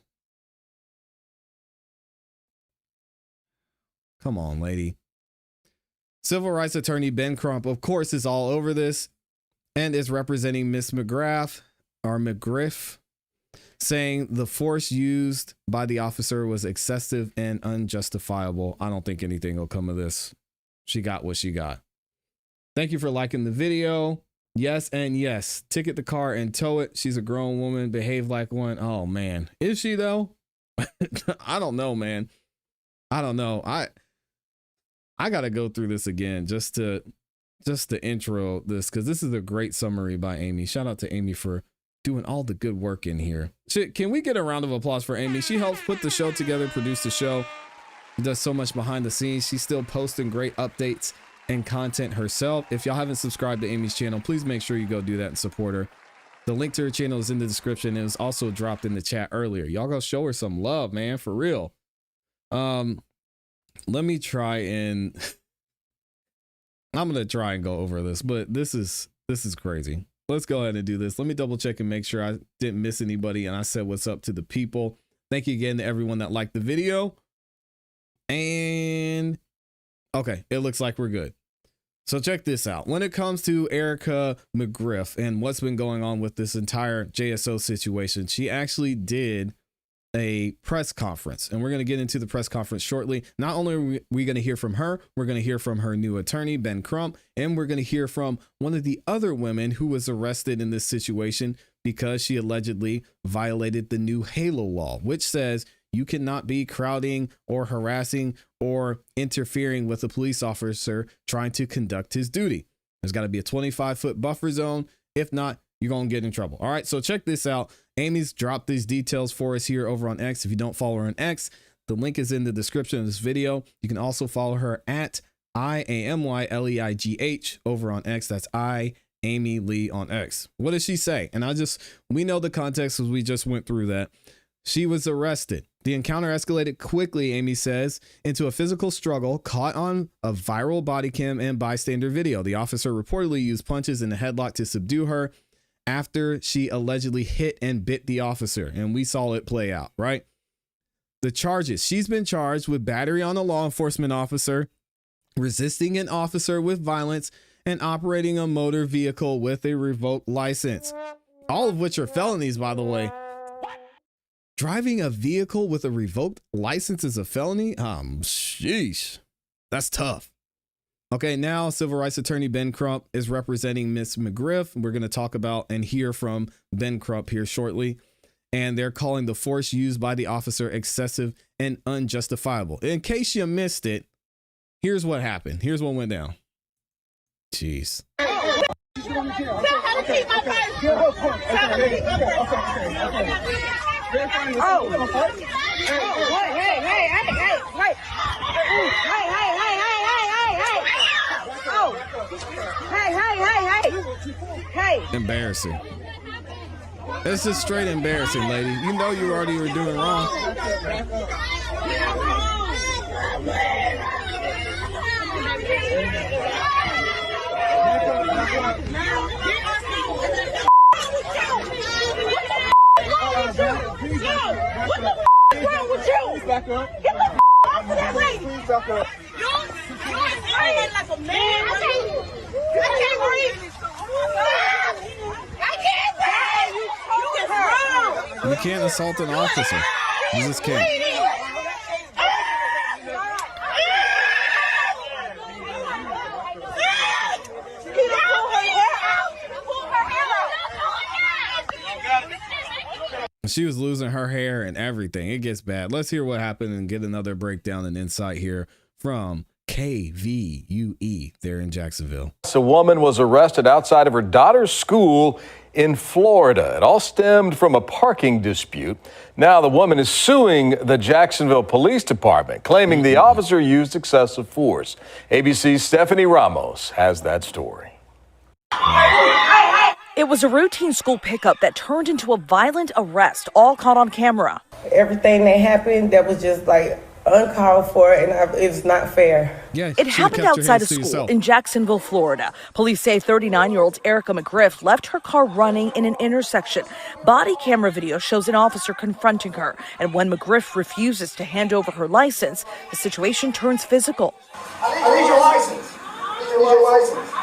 Speaker 1: Come on, lady. Civil rights attorney Ben Crump, of course, is all over this and is representing Miss McGriff, saying the force used by the officer was excessive and unjustifiable. I don't think anything will come of this. She got what she got. Thank you for liking the video. Yes and yes. Ticket the car and tow it. She's a grown woman. Behave like one. Oh, man. Is she, though? I don't know, man. I don't know. I got to go through this again just to intro this, because this is a great summary by Amy. Shout out to Amy for doing all the good work in here. Can we get a round of applause for Amy? She helps put the show together, produce the show. She does so much behind the scenes. She's still posting great updates and content herself. If y'all haven't subscribed to Amy's channel, please make sure you go do that and support her. The link to her channel is in the description. It was also dropped in the chat earlier. Y'all go show her some love, man, for real. Let me try and I'm gonna try and go over this, but this is crazy. Let's go ahead and do this. Let me double check and make sure I didn't miss anybody and I said what's up to the people. Thank you again to everyone that liked the video. And okay, it looks like we're good. So check this out. When it comes to Erika McGriff and what's been going on with this entire JSO situation, she actually did a press conference, and we're going to get into the press conference shortly. Not only are we going to hear from her, we're going to hear from her new attorney, Ben Crump, and we're going to hear from one of the other women who was arrested in this situation because she allegedly violated the new HALO law, which says you cannot be crowding or harassing or interfering with a police officer trying to conduct his duty. There's got to be a 25-foot buffer zone. If not, you're going to get in trouble. All right, so check this out. Amy's dropped these details for us here over on X. If you don't follow her on X, the link is in the description of this video. You can also follow her at IAMYLEIGH over on X. That's Amy Lee on X. What does she say? And we know the context as we just went through that. She was arrested. The encounter escalated quickly, Amy says, into a physical struggle caught on a viral body cam and bystander video. The officer reportedly used punches and a headlock to subdue her after she allegedly hit and bit the officer. And we saw it play out, right? The charges. She's been charged with battery on a law enforcement officer, resisting an officer with violence, and operating a motor vehicle with a revoked license. All of which are felonies, by the way. Driving a vehicle with a revoked license is a felony? Sheesh. That's tough. Okay, now civil rights attorney Ben Crump is representing Miss McGriff. We're going to talk about and hear from Ben Crump here shortly. And they're calling the force used by the officer excessive and unjustifiable. In case you missed it, Here's what happened. Here's what went down. Jeez. Embarrassing. This is straight embarrassing, lady. You know you already were doing wrong.
Speaker 8: Back up. Get the off of that lady. Please back up. You're praying like a man. I can't breathe. I can't breathe.
Speaker 1: You can't assault an officer. You just can't. She was losing her hair and everything. It gets bad. Let's hear what happened and get another breakdown and insight here from KVUE there in Jacksonville.
Speaker 10: A woman was arrested outside of her daughter's school in Florida. It all stemmed from a parking dispute. Now the woman is suing the Jacksonville Police Department, claiming the officer used excessive force. ABC's Stephanie Ramos has that story.
Speaker 11: It was a routine school pickup that turned into a violent arrest, all caught on camera.
Speaker 12: Everything that happened, that was just like uncalled for, and it's not fair.
Speaker 1: Yeah,
Speaker 11: it happened outside a school in Jacksonville, Florida. Police say 39-year-old Erika McGriff left her car running in an intersection. Body camera video shows an officer confronting her, and when McGriff refuses to hand over her license, the situation turns physical.
Speaker 7: I need your license. I need your license.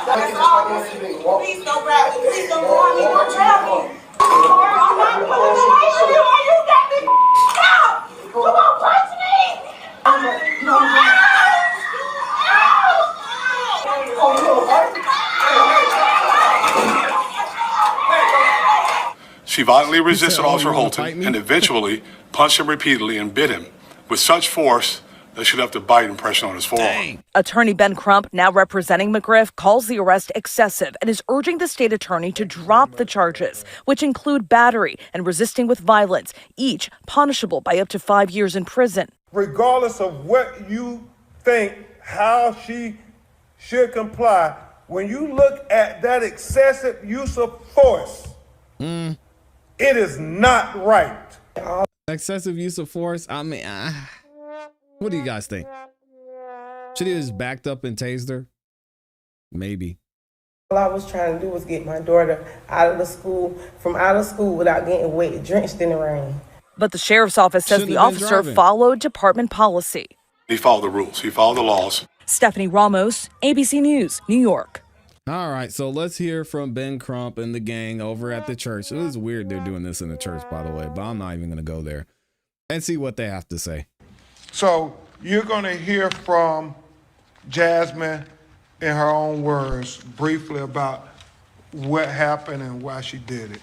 Speaker 8: Please don't grab me. Please don't grab me. Don't grab me. I'm not going to chase you. You got me. Stop. Come on, punch me.
Speaker 9: She violently resisted Officer Holton and eventually punched him repeatedly and bit him with such force that she left a bite impression on his forearm.
Speaker 11: Attorney Ben Crump, now representing McGriff, calls the arrest excessive and is urging the state attorney to drop the charges, which include battery and resisting with violence, each punishable by up to 5 years in prison.
Speaker 13: Regardless of what you think, how she should comply, when you look at that excessive use of force, it is not right.
Speaker 1: Excessive use of force? I mean, what do you guys think? Should he have just backed up and tased her? Maybe.
Speaker 12: All I was trying to do was get my daughter out of the school, without getting wet, drenched in the rain.
Speaker 11: But the sheriff's office says the officer followed department policy.
Speaker 9: He followed the rules. He followed the laws.
Speaker 11: Stephanie Ramos, ABC News, New York.
Speaker 1: All right, so let's hear from Ben Crump and the gang over at the church. It is weird they're doing this in the church, by the way, but I'm not even going to go there and see what they have to say.
Speaker 13: So you're going to hear from Jasmine in her own words briefly about what happened and why she did it.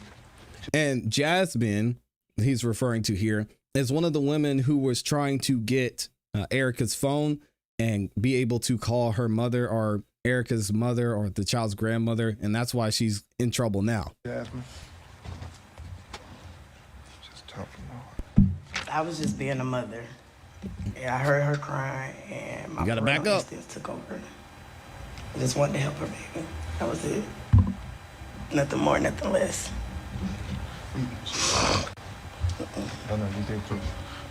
Speaker 1: And Jasmine, he's referring to here, is one of the women who was trying to get Erika's phone and be able to call her mother or Erika's mother or the child's grandmother. And that's why she's in trouble now.
Speaker 13: Jasmine. Just talking.
Speaker 12: I was just being a mother. Yeah, I heard her crying, and my
Speaker 1: gotta back up.
Speaker 12: Took over. I just wanted to help her baby. That was it. Nothing more, nothing less.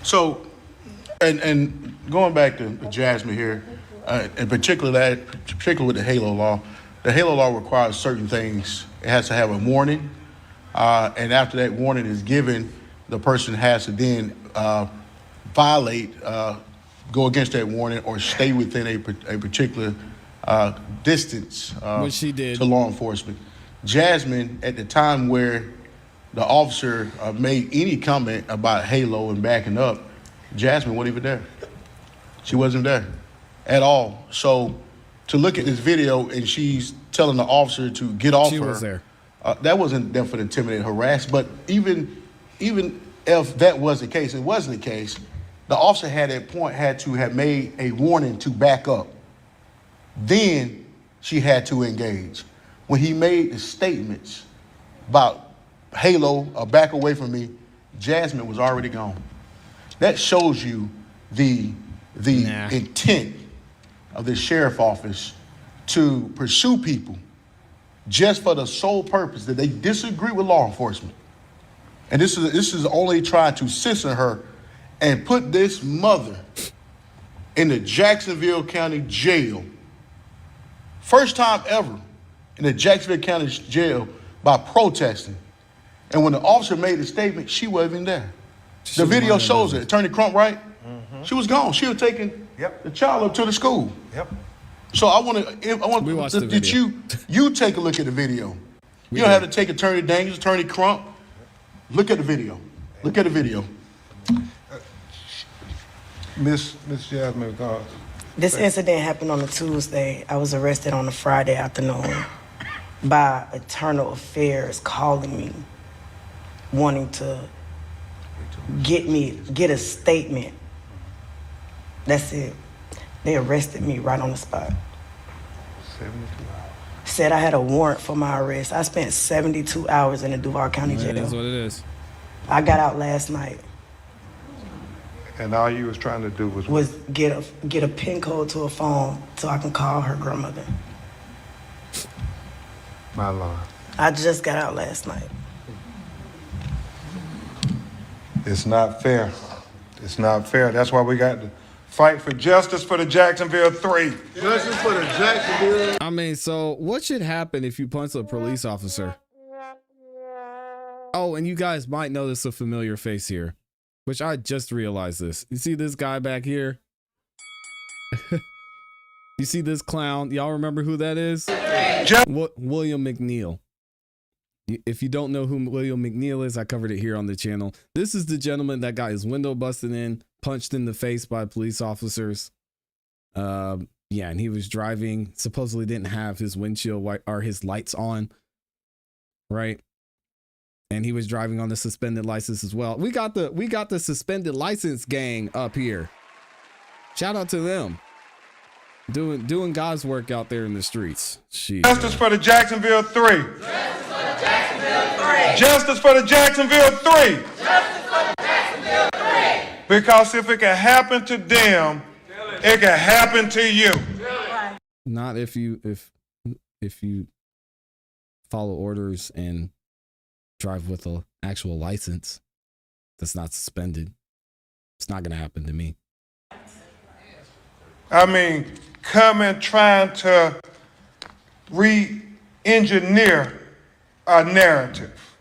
Speaker 14: So, and going back to Jasmine here, in particular with the HALO law, the HALO law requires certain things. It has to have a warning, and after that warning is given, the person has to then violate, go against that warning, or stay within a particular distance
Speaker 1: which she did.
Speaker 14: To law enforcement. Jasmine, at the time where the officer made any comment about HALO and backing up, Jasmine wasn't even there. She wasn't there at all. So to look at this video and she's telling the officer to get off her.
Speaker 1: She was there.
Speaker 14: That wasn't there for the intimidate, harass. But even if that was the case, it wasn't the case, The officer had to have made a warning to back up. Then she had to engage. When he made the statements about Halo or back away from me, Jasmine was already gone. That shows you the intent of the sheriff office to pursue people just for the sole purpose that they disagree with law enforcement. And this is only trying to censor her and put this mother in the Jacksonville County Jail. First time ever in the Jacksonville County Jail by protesting. And when the officer made the statement, she wasn't even there. The video shows it. Attorney Crump, right? Mm-hmm. She was gone. She was taking the child up to the school.
Speaker 13: Yep.
Speaker 14: So I want that you take a look at the video. You don't have to take Attorney Daniels, Attorney Crump. Look at the video. Look at the video.
Speaker 13: Miss Jasmine,
Speaker 12: This incident happened on a Tuesday. I was arrested on a Friday afternoon by Internal Affairs calling me, wanting to get a statement. That's it. They arrested me right on the spot.
Speaker 13: 72 hours.
Speaker 12: Said I had a warrant for my arrest. I spent 72 hours in the Duval County Jail.
Speaker 1: That is what it is.
Speaker 12: I got out last night.
Speaker 13: And all you was trying to do was
Speaker 12: get a PIN code to a phone so I can call her grandmother.
Speaker 13: my Lord.
Speaker 12: I just got out last night.
Speaker 13: It's not fair. It's not fair. That's why we got to fight for justice for the Jacksonville 3.
Speaker 14: Justice for the Jacksonville.
Speaker 1: I mean, so what should happen if you punch a police officer? Oh, and you guys might notice a familiar face here, which I just realized this. You see this guy back here? You see this clown? Y'all remember who that is? William McNeil. If you don't know who William McNeil is, I covered it here on the channel. This is the gentleman that got his window busted in, punched in the face by police officers. Yeah, and he was driving, supposedly didn't have his windshield or his lights on, right? And he was driving on the suspended license as well. We got the suspended license gang up here. Shout out to them. Doing God's work out there in the streets.
Speaker 13: Justice for the Jacksonville 3. Justice for the Jacksonville 3. Justice for the Jacksonville 3. Because if it can happen to them, it can happen to you.
Speaker 1: Not if you follow orders and drive with an actual license that's not suspended. It's not gonna happen to me.
Speaker 13: I mean, coming trying to re-engineer a narrative.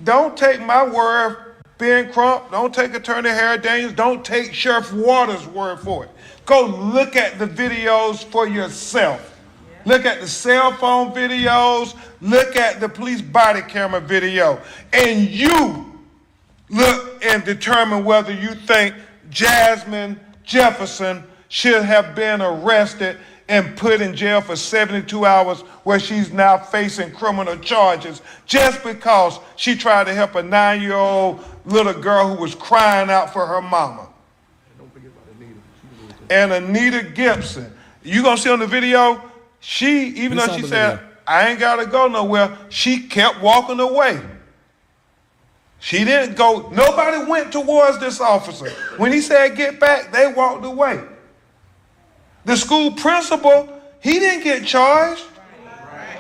Speaker 13: Don't take my word, Ben Crump. Don't take Attorney Harry Daniels. Don't take Sheriff Waters' word for it. Go look at the videos for yourself. Look at the cell phone videos. Look at the police body camera video. And you look and determine whether you think Jasmine Jefferson should have been arrested and put in jail for 72 hours where she's now facing criminal charges just because she tried to help a 9-year-old little girl who was crying out for her mama. And Anita Gibson, you gonna see on the video, even though she said, I ain't gotta go nowhere, she kept walking away. She didn't go, nobody went towards this officer. When he said get back, they walked away. The school principal, he didn't get charged.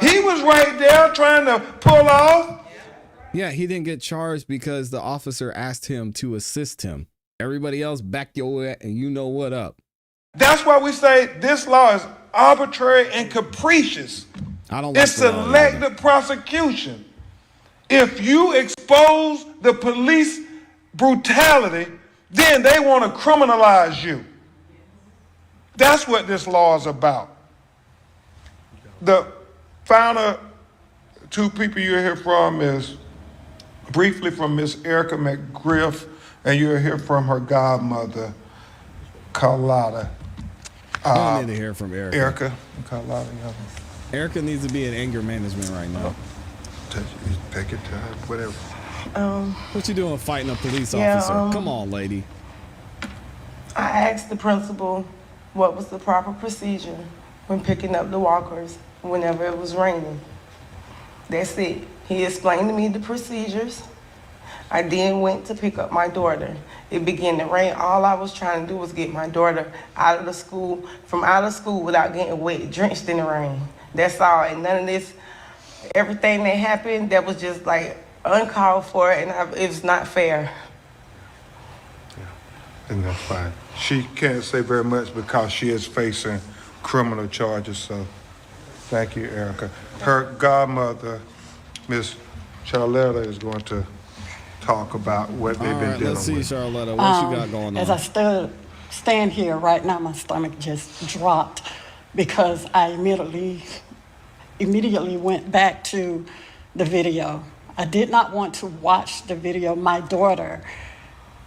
Speaker 13: He was right there trying to pull off.
Speaker 1: Yeah, he didn't get charged because the officer asked him to assist him. Everybody else back your way and you know what up.
Speaker 13: That's why we say this law is arbitrary and capricious. It's selective prosecution. If you expose the police brutality, then they want to criminalize you. That's what this law is about. The final two people you'll hear from is briefly from Miss Erika McGriff, and you'll hear from her godmother, Carlotta.
Speaker 1: I don't need to hear from Erika.
Speaker 13: Erika. Carlotta.
Speaker 1: Erika needs to be in anger management right now.
Speaker 13: Take it to her, whatever.
Speaker 1: What you doing fighting a police
Speaker 12: Yeah,
Speaker 1: officer? Come on, lady.
Speaker 12: I asked the principal what was the proper procedure when picking up the walkers whenever it was raining. That's it. He explained to me the procedures. I then went to pick up my daughter. It began to rain. All I was trying to do was get my daughter out of school without getting wet, drenched in the rain. That's all. And none of this, everything that happened, that was just like uncalled for, and it was not fair.
Speaker 13: And that's fine. She can't say very much because she is facing criminal charges, so thank you, Erika. Her godmother, Miss Charlotta, is going to talk about what they've been dealing
Speaker 1: let's see,
Speaker 13: with.
Speaker 1: Charlotta, what you got going on?
Speaker 15: As I stand here right now, my stomach just dropped because I immediately went back to the video. I did not want to watch the video. My daughter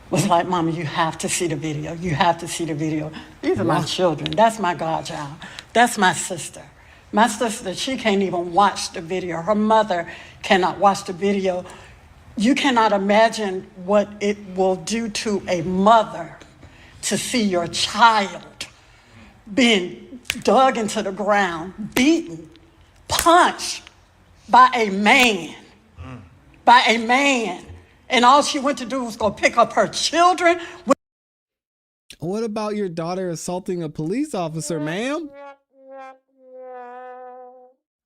Speaker 15: was like, Mama, you have to see the video. You have to see the video. These are my children. That's my godchild. That's my sister. My sister, she can't even watch the video. Her mother cannot watch the video. You cannot imagine what it will do to a mother to see your child being dug into the ground, beaten, punched by a man. By a man. And all she went to do was go pick up her children.
Speaker 1: What about your daughter assaulting a police officer, ma'am?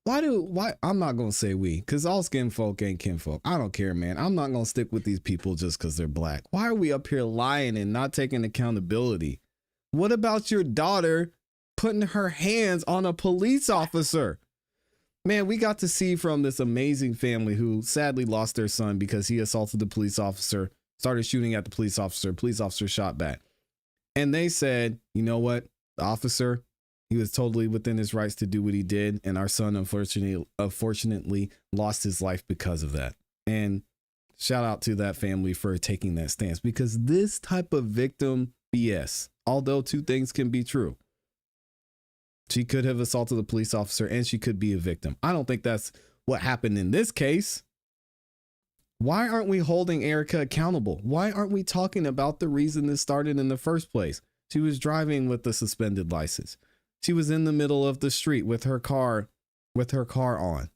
Speaker 1: Why? I'm not going to say we, because all skin folk ain't kinfolk. I don't care, man. I'm not going to stick with these people just because they're black. Why are we up here lying and not taking accountability? What about your daughter putting her hands on a police officer? Man, we got to see from this amazing family who sadly lost their son because he assaulted the police officer, started shooting at the police officer shot back. And they said, you know what, the officer, he was totally within his rights to do what he did. And our son, unfortunately lost his life because of that. And shout out to that family for taking that stance, because this type of victim BS, although two things can be true. She could have assaulted a police officer and she could be a victim. I don't think that's what happened in this case. Why aren't we holding Erika accountable? Why aren't we talking about the reason this started in the first place? She was driving with a suspended license. She was in the middle of the street with her car on.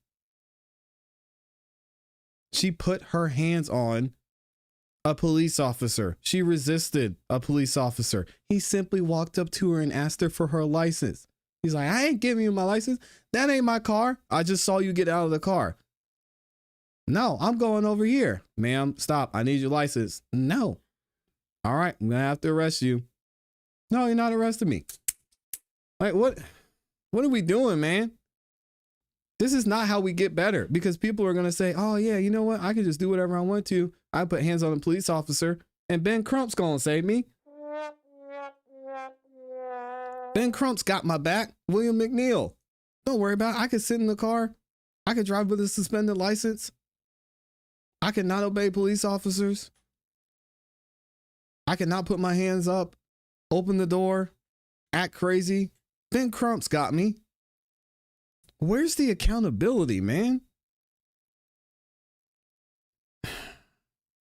Speaker 1: She put her hands on a police officer. She resisted a police officer. He simply walked up to her and asked her for her license. He's like, I ain't giving you my license. That ain't my car. I just saw you get out of the car. No, I'm going over here. Ma'am, stop. I need your license. No. All right, I'm going to have to arrest you. No, you're not arresting me. Like, what are we doing, man? This is not how we get better, because people are going to say, oh, yeah, you know what? I can just do whatever I want to. I put hands on a police officer and Ben Crump's going to save me. Ben Crump's got my back. William McNeil. Don't worry about it. I could sit in the car. I could drive with a suspended license. I could not obey police officers. I could not put my hands up, open the door, act crazy. Ben Crump's got me. Where's the accountability, man?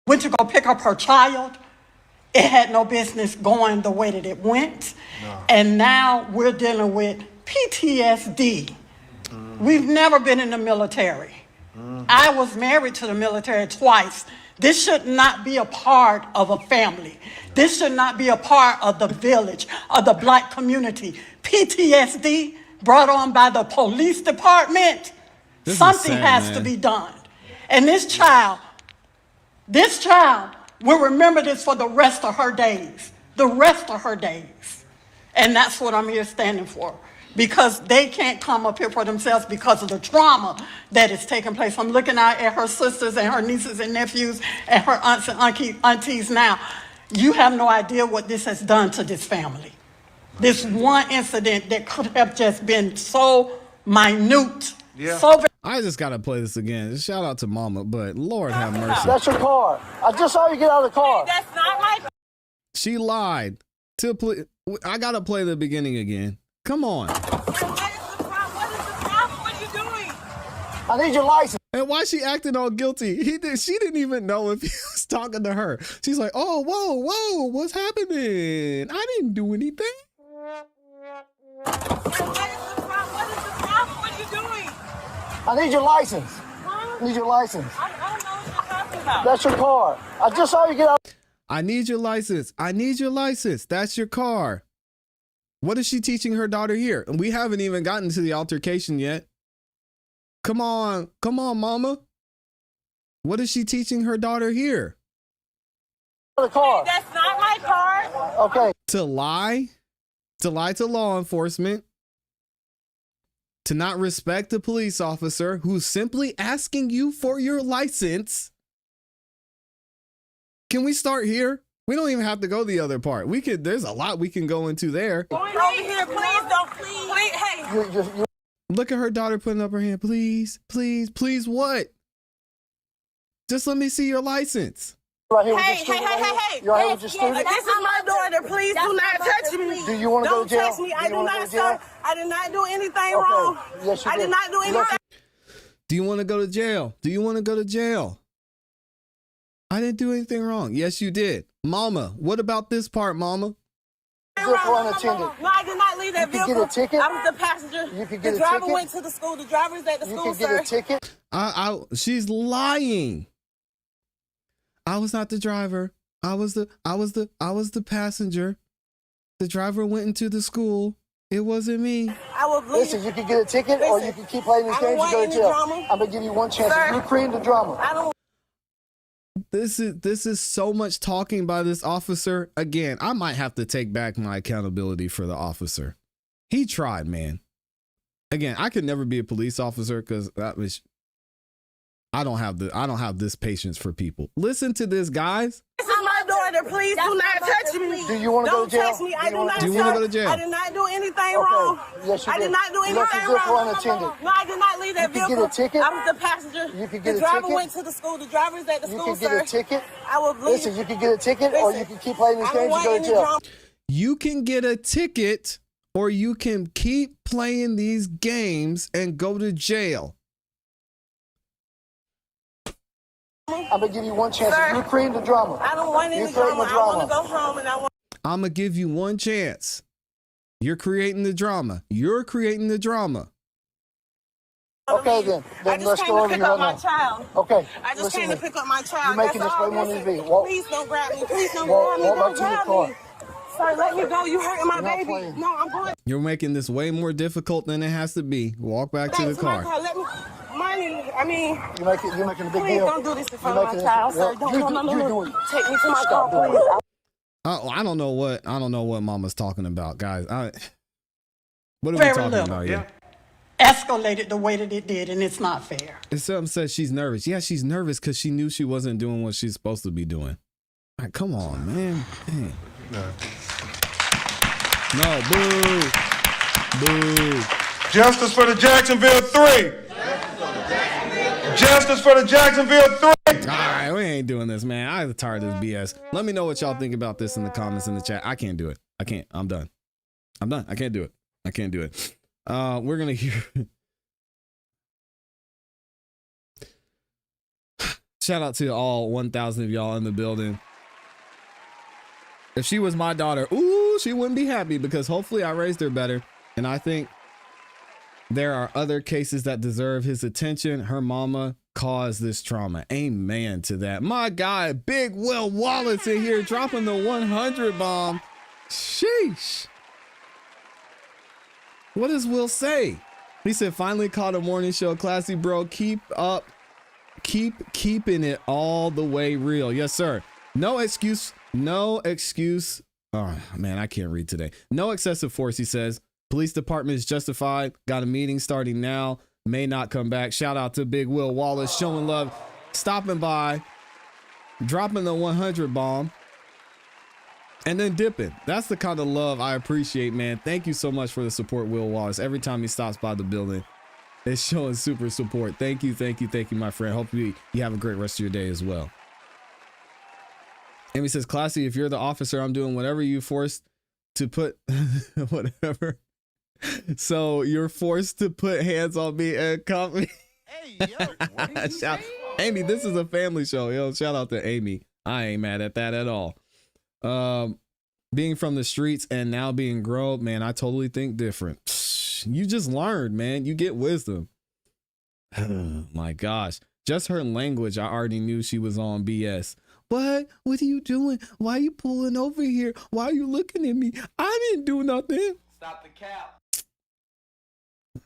Speaker 15: Went to go pick up her child. It had no business going the way that it went. No. And now we're dealing with PTSD. We've never been in the military. I was married to the military twice. This should not be a part of a family. This should not be a part of the village, of the black community. PTSD brought on by the police department. Something has to be done. And this child will remember this for the rest of her days. The rest of her days. And that's what I'm here standing for. Because they can't come up here for themselves because of the trauma that is taking place. I'm looking out at her sisters and her nieces and nephews and her aunts and aunties now. You have no idea what this has done to this family. This one incident that could have just been so minute. Yeah.
Speaker 1: I just got to play this again. Shout out to Mama, but Lord have mercy.
Speaker 7: That's your car. I just saw you get out of the car.
Speaker 8: Hey, that's not my car.
Speaker 1: She lied. I got to play the beginning again. Come on.
Speaker 8: What is the problem? What are you doing?
Speaker 7: I need your license.
Speaker 1: And why she acting all guilty? She didn't even know if he was talking to her. She's like, oh, whoa, what's happening? I didn't do anything.
Speaker 8: What is the problem? What are you doing?
Speaker 7: I need your license.
Speaker 8: Huh?
Speaker 7: I need your license.
Speaker 8: I don't know what you're talking about.
Speaker 7: That's your car. I just saw you get out.
Speaker 1: I need your license. I need your license. That's your car. What is she teaching her daughter here? And we haven't even gotten to the altercation yet. Come on, mama. What is she teaching her daughter here?
Speaker 7: The car.
Speaker 8: Hey, that's not my car.
Speaker 7: Okay.
Speaker 1: To lie to law enforcement, to not respect a police officer who's simply asking you for your license. Can we start here? We don't even have to go the other part. There's a lot we can go into there.
Speaker 8: Over here, please don't, please. Hey.
Speaker 1: Look at her daughter putting up her hand. Please what? Just let me see your license.
Speaker 7: Right here
Speaker 8: Hey.
Speaker 7: You right here with your student?
Speaker 8: This is my daughter. Please do not touch me.
Speaker 7: Do you want to go to jail?
Speaker 8: Don't touch me. I do not, sir. I did not do anything wrong.
Speaker 7: Yes, you
Speaker 8: I did not do anything.
Speaker 1: Do you want to go to jail? Do you want to go to jail? I didn't do anything wrong. Yes, you did. Mama, what about this part, mama?
Speaker 7: Vehicle unattended.
Speaker 8: No, I did not leave that vehicle.
Speaker 7: You can get a ticket.
Speaker 8: I was the passenger.
Speaker 7: You can get
Speaker 8: the
Speaker 7: a
Speaker 8: driver
Speaker 7: ticket.
Speaker 8: went to the school. The driver is at the school,
Speaker 7: You can get a ticket.
Speaker 1: She's lying. I was not the driver. I was the passenger. The driver went into the school. It wasn't me.
Speaker 8: I will leave.
Speaker 7: Listen, you can get a ticket or you can keep playing these games and go to jail. I'm gonna give you one chance.
Speaker 8: Sir,
Speaker 7: You're creating the drama.
Speaker 8: I don't.
Speaker 1: This is so much talking by this officer. Again, I might have to take back my accountability for the officer. He tried, man. Again, I could never be a police officer because I don't have this patience for people. Listen to this, guys.
Speaker 8: This is my daughter. Please do not touch me.
Speaker 7: Do you want to go to jail?
Speaker 8: Don't touch me. I do not.
Speaker 1: Do you want to go to jail?
Speaker 8: I did not do anything wrong.
Speaker 7: Yes, you
Speaker 8: I
Speaker 7: did.
Speaker 8: did not do
Speaker 7: You left
Speaker 8: anything
Speaker 7: your vehicle
Speaker 8: wrong.
Speaker 7: unattended.
Speaker 8: No, I did not leave that
Speaker 7: You can
Speaker 8: vehicle.
Speaker 7: get a ticket.
Speaker 8: I was the passenger.
Speaker 7: You can get
Speaker 8: the
Speaker 7: a
Speaker 8: driver
Speaker 7: ticket.
Speaker 8: went to the school. The driver is at the
Speaker 7: You
Speaker 8: school,
Speaker 7: can get
Speaker 8: sir.
Speaker 7: a ticket.
Speaker 8: I will leave.
Speaker 7: Listen, you can get a ticket or you can keep playing these
Speaker 8: I don't
Speaker 7: games and
Speaker 8: want
Speaker 7: go to
Speaker 8: any
Speaker 7: jail.
Speaker 8: drama.
Speaker 1: You can get a ticket or you can keep playing these games and go to jail.
Speaker 7: I'm gonna give you one chance.
Speaker 8: Sir,
Speaker 7: You're creating the drama.
Speaker 8: I don't want any
Speaker 7: You're creating
Speaker 8: drama.
Speaker 7: the
Speaker 8: I want to go home and I want.
Speaker 1: I'm going to give you one chance. You're creating the drama. You're creating the drama.
Speaker 7: Okay, then
Speaker 8: I
Speaker 7: let's
Speaker 8: just
Speaker 7: go
Speaker 8: came
Speaker 7: over
Speaker 8: to pick
Speaker 7: here
Speaker 8: up
Speaker 7: right
Speaker 8: my
Speaker 7: now.
Speaker 8: child.
Speaker 7: Okay.
Speaker 8: I just
Speaker 7: listen
Speaker 8: came
Speaker 7: to
Speaker 8: to
Speaker 7: me.
Speaker 8: pick up my child.
Speaker 7: You're making
Speaker 8: That's
Speaker 7: this way
Speaker 8: all.
Speaker 7: more than
Speaker 8: Listen,
Speaker 7: you be. Walk.
Speaker 8: Please don't grab me. Please don't
Speaker 7: Walk
Speaker 8: grab me.
Speaker 7: back
Speaker 8: Don't
Speaker 7: to your
Speaker 8: grab
Speaker 7: car.
Speaker 8: me. Sir, let me go. You hurting my
Speaker 7: You're not
Speaker 8: baby.
Speaker 7: playing.
Speaker 8: No, I'm going.
Speaker 1: You're making this way more difficult than it has to be. Walk back to the
Speaker 8: My
Speaker 1: car.
Speaker 8: Let me. You're
Speaker 7: making a big
Speaker 8: please
Speaker 7: deal.
Speaker 8: don't do this in front of my
Speaker 7: You're
Speaker 8: child,
Speaker 7: making
Speaker 8: sir.
Speaker 7: it-
Speaker 8: Don't.
Speaker 7: you
Speaker 8: No.
Speaker 7: do it.
Speaker 8: Take me to my
Speaker 7: Stop
Speaker 8: car,
Speaker 7: doing
Speaker 8: please.
Speaker 1: I don't know what mama's talking about, guys. What are we
Speaker 15: Very
Speaker 1: talking
Speaker 15: little.
Speaker 1: about here?
Speaker 15: Escalated the way that it did, and it's not fair.
Speaker 1: If something says she's nervous. Yeah, she's nervous because she knew she wasn't doing what she's supposed to be doing. Like, come on, man. No, boo. Boo.
Speaker 13: Justice for the Jacksonville 3. Justice for the Jacksonville 3.
Speaker 1: All right, we ain't doing this, man. I'm tired of this BS. Let me know what y'all think about this in the comments in the chat. I can't do it. I can't. I'm done. I can't do it. We're gonna hear. Shout out to all 1,000 of y'all in the building. If she was my daughter, ooh, she wouldn't be happy because hopefully I raised her better. And I think there are other cases that deserve his attention. Her mama caused this trauma. Amen to that. My guy, Big Will Wallace in here dropping the 100 bomb. Sheesh. What does Will say? He said, finally caught a morning show. Classy, bro. Keep up. Keeping it all the way real. Yes, sir. No excuse. Oh, man, I can't read today. No excessive force, he says. Police department is justified. Got a meeting starting now. May not come back. Shout out to Big Will Wallace showing love, stopping by, dropping the 100 bomb, and then dipping. That's the kind of love I appreciate, man. Thank you so much for the support, Will Wallace. Every time he stops by the building, it's showing super support. Thank you, my friend. Hopefully you have a great rest of your day as well. Amy says, Classy, if you're the officer, I'm doing whatever you forced to put, whatever. So you're forced to put hands on me and cuff me.
Speaker 7: Hey, yo, what did you say?
Speaker 1: Amy, this is a family show. Yo, shout out to Amy. I ain't mad at that at all. Being from the streets and now being grown, man, I totally think different. You just learned, man. You get wisdom. My gosh. Just her language, I already knew she was on BS. What? What are you doing? Why are you pulling over here? Why are you looking at me? I didn't do nothing.
Speaker 2: Stop the cap.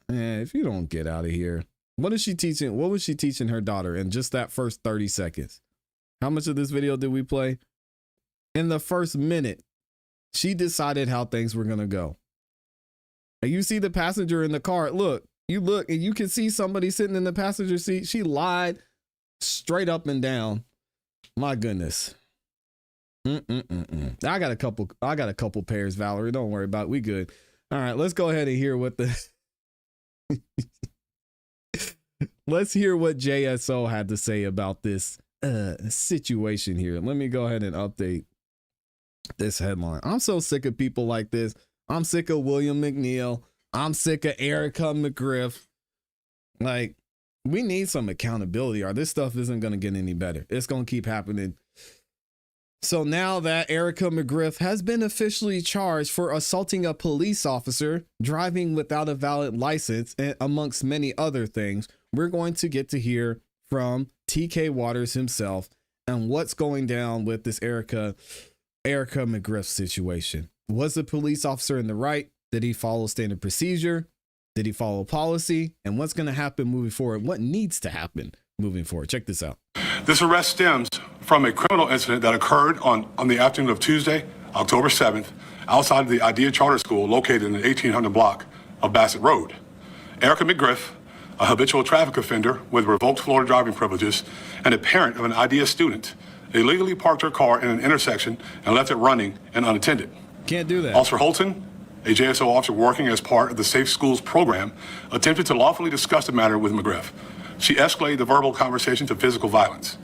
Speaker 1: Man, if you don't get out of here. What is she teaching? What was she teaching her daughter in just that first 30 seconds? How much of this video did we play? In the first minute, she decided how things were going to go. And you see the passenger in the car. Look, you look and you can see somebody sitting in the passenger seat. She lied straight up and down. My goodness. I got a couple pairs, Valerie. Don't worry about it. We good. All right, let's go ahead and hear what the let's hear what JSO had to say about this situation here. Let me go ahead and update this headline. I'm so sick of people like this. I'm sick of William McNeil. I'm sick of Erika McGriff. Like, we need some accountability or this stuff isn't going to get any better. It's going to keep happening. So now that Erika McGriff has been officially charged for assaulting a police officer, driving without a valid license, and amongst many other things, we're going to get to hear from TK Waters himself and what's going down with this Erika McGriff situation. Was the police officer in the right? Did he follow standard procedure? Did he follow policy? And what's going to happen moving forward? What needs to happen moving forward? Check this out.
Speaker 9: This arrest stems from a criminal incident that occurred on the afternoon of Tuesday, October 7th, outside of the Idea Charter School located in the 1800 block of Bassett Road. Erika McGriff, a habitual traffic offender with revoked Florida driving privileges and a parent of an Idea student, illegally parked her car in an intersection and left it running and unattended.
Speaker 1: Can't do that.
Speaker 9: Officer Holton, a JSO officer working as part of the Safe Schools program, attempted to lawfully discuss the matter with McGriff. She escalated the verbal conversation to physical violence.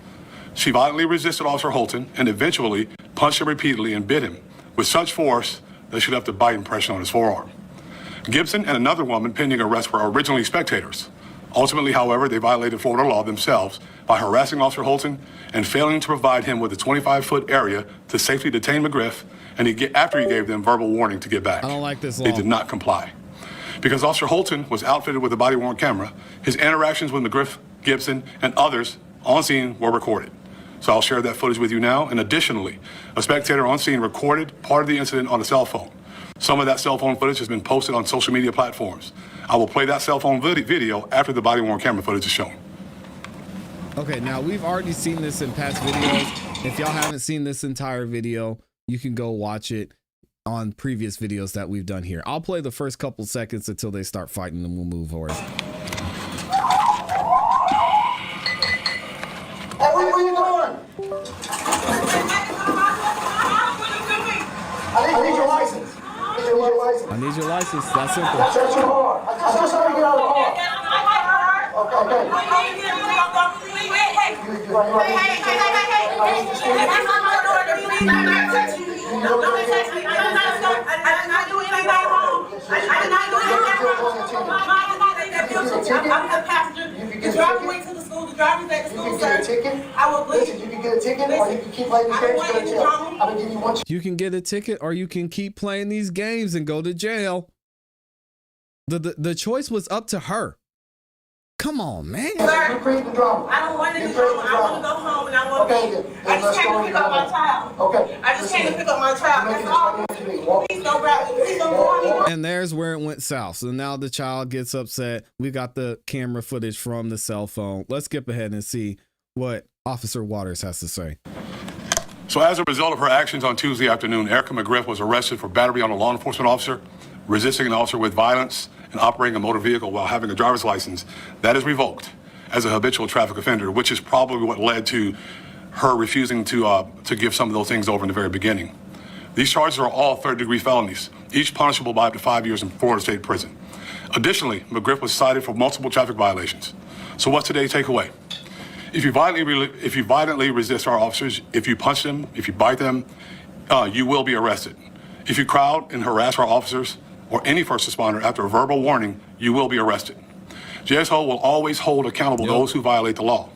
Speaker 9: She violently resisted Officer Holton and eventually punched him repeatedly and bit him with such force that she left a bite impression on his forearm. Gibson and another woman pending arrest were originally spectators. Ultimately, however, they violated Florida law themselves by harassing Officer Holton and failing to provide him with a 25-foot area to safely detain McGriff, and after he gave them verbal warning to get back.
Speaker 1: I don't like this law.
Speaker 9: They did not comply. Because Officer Holton was outfitted with a body-worn camera, his interactions with McGriff, Gibson, and others on scene were recorded. So I'll share that footage with you now. And additionally, a spectator on scene recorded part of the incident on a cell phone. Some of that cell phone footage has been posted on social media platforms. I will play that cell phone video after the body-worn camera footage is shown.
Speaker 1: Okay, now we've already seen this in past videos. If y'all haven't seen this entire video, you can go watch it on previous videos that we've done here. I'll play the first couple seconds until they start fighting and we'll move forward.
Speaker 7: Hey, where you going? I need your license.
Speaker 1: I need your license. That's simple.
Speaker 7: That's your car. I just want to get out of the car.
Speaker 8: I'm a passenger. The driver went to the school. The driver's at the school, sir. I will
Speaker 7: listen. You can get a ticket, or you can keep playing the games. Go to jail. I'm gonna give you one.
Speaker 1: You can get a ticket, or you can keep playing these games and go to jail. The choice was up to her. Come on, man.
Speaker 8: Sir, I don't want any drama. I want to go home and I want to I just came to pick up my child. Okay. I just came to pick up my child. That's all. Please don't grab me. Please don't grab me.
Speaker 1: And there's where it went south. So now the child gets upset. We got the camera footage from the cell phone. Let's skip ahead and see what Officer Waters has to say.
Speaker 9: So as a result of her actions on Tuesday afternoon, Erika McGriff was arrested for battery on a law enforcement officer, resisting an officer with violence, and operating a motor vehicle while having a driver's license that is revoked as a habitual traffic offender, which is probably what led to her refusing to give some of those things over in the very beginning. These charges are all third-degree felonies, each punishable by up to 5 years in Florida State Prison. Additionally, McGriff was cited for multiple traffic violations. So what's today's takeaway? If you violently resist our officers, if you punch them, if you bite them, you will be arrested. If you crowd and harass our officers or any first responder after a verbal warning, you will be arrested. JSO will always hold accountable those who violate the law.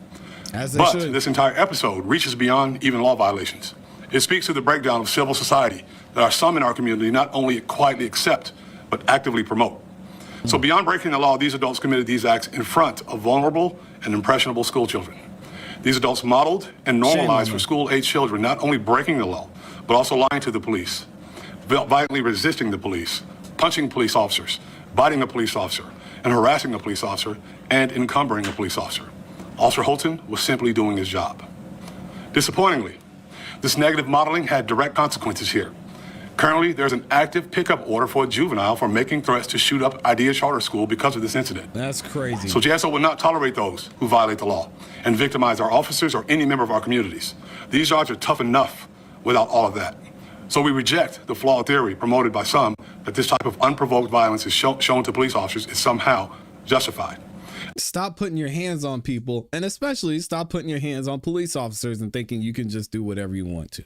Speaker 1: As they
Speaker 9: But
Speaker 1: should.
Speaker 9: this entire episode reaches beyond even law violations. It speaks to the breakdown of civil society that are some in our community not only quietly accept, but actively promote. So beyond breaking the law, these adults committed these acts in front of vulnerable and impressionable school children. These adults modeled and normalized for school-age children not only breaking the law, but also lying to the police, violently resisting the police, punching police officers, biting a police officer, and harassing a police officer, and encumbering a police officer. Officer Holton was simply doing his job. Disappointingly, this negative modeling had direct consequences here. Currently, there's an active pickup order for a juvenile for making threats to shoot up Idea Charter School because of this incident.
Speaker 1: That's crazy.
Speaker 9: So JSO will not tolerate those who violate the law and victimize our officers or any member of our communities. These yards are tough enough without all of that. So we reject the flawed theory promoted by some that this type of unprovoked violence is shown to police officers is somehow justified.
Speaker 1: Stop putting your hands on people, and especially stop putting your hands on police officers and thinking you can just do whatever you want to.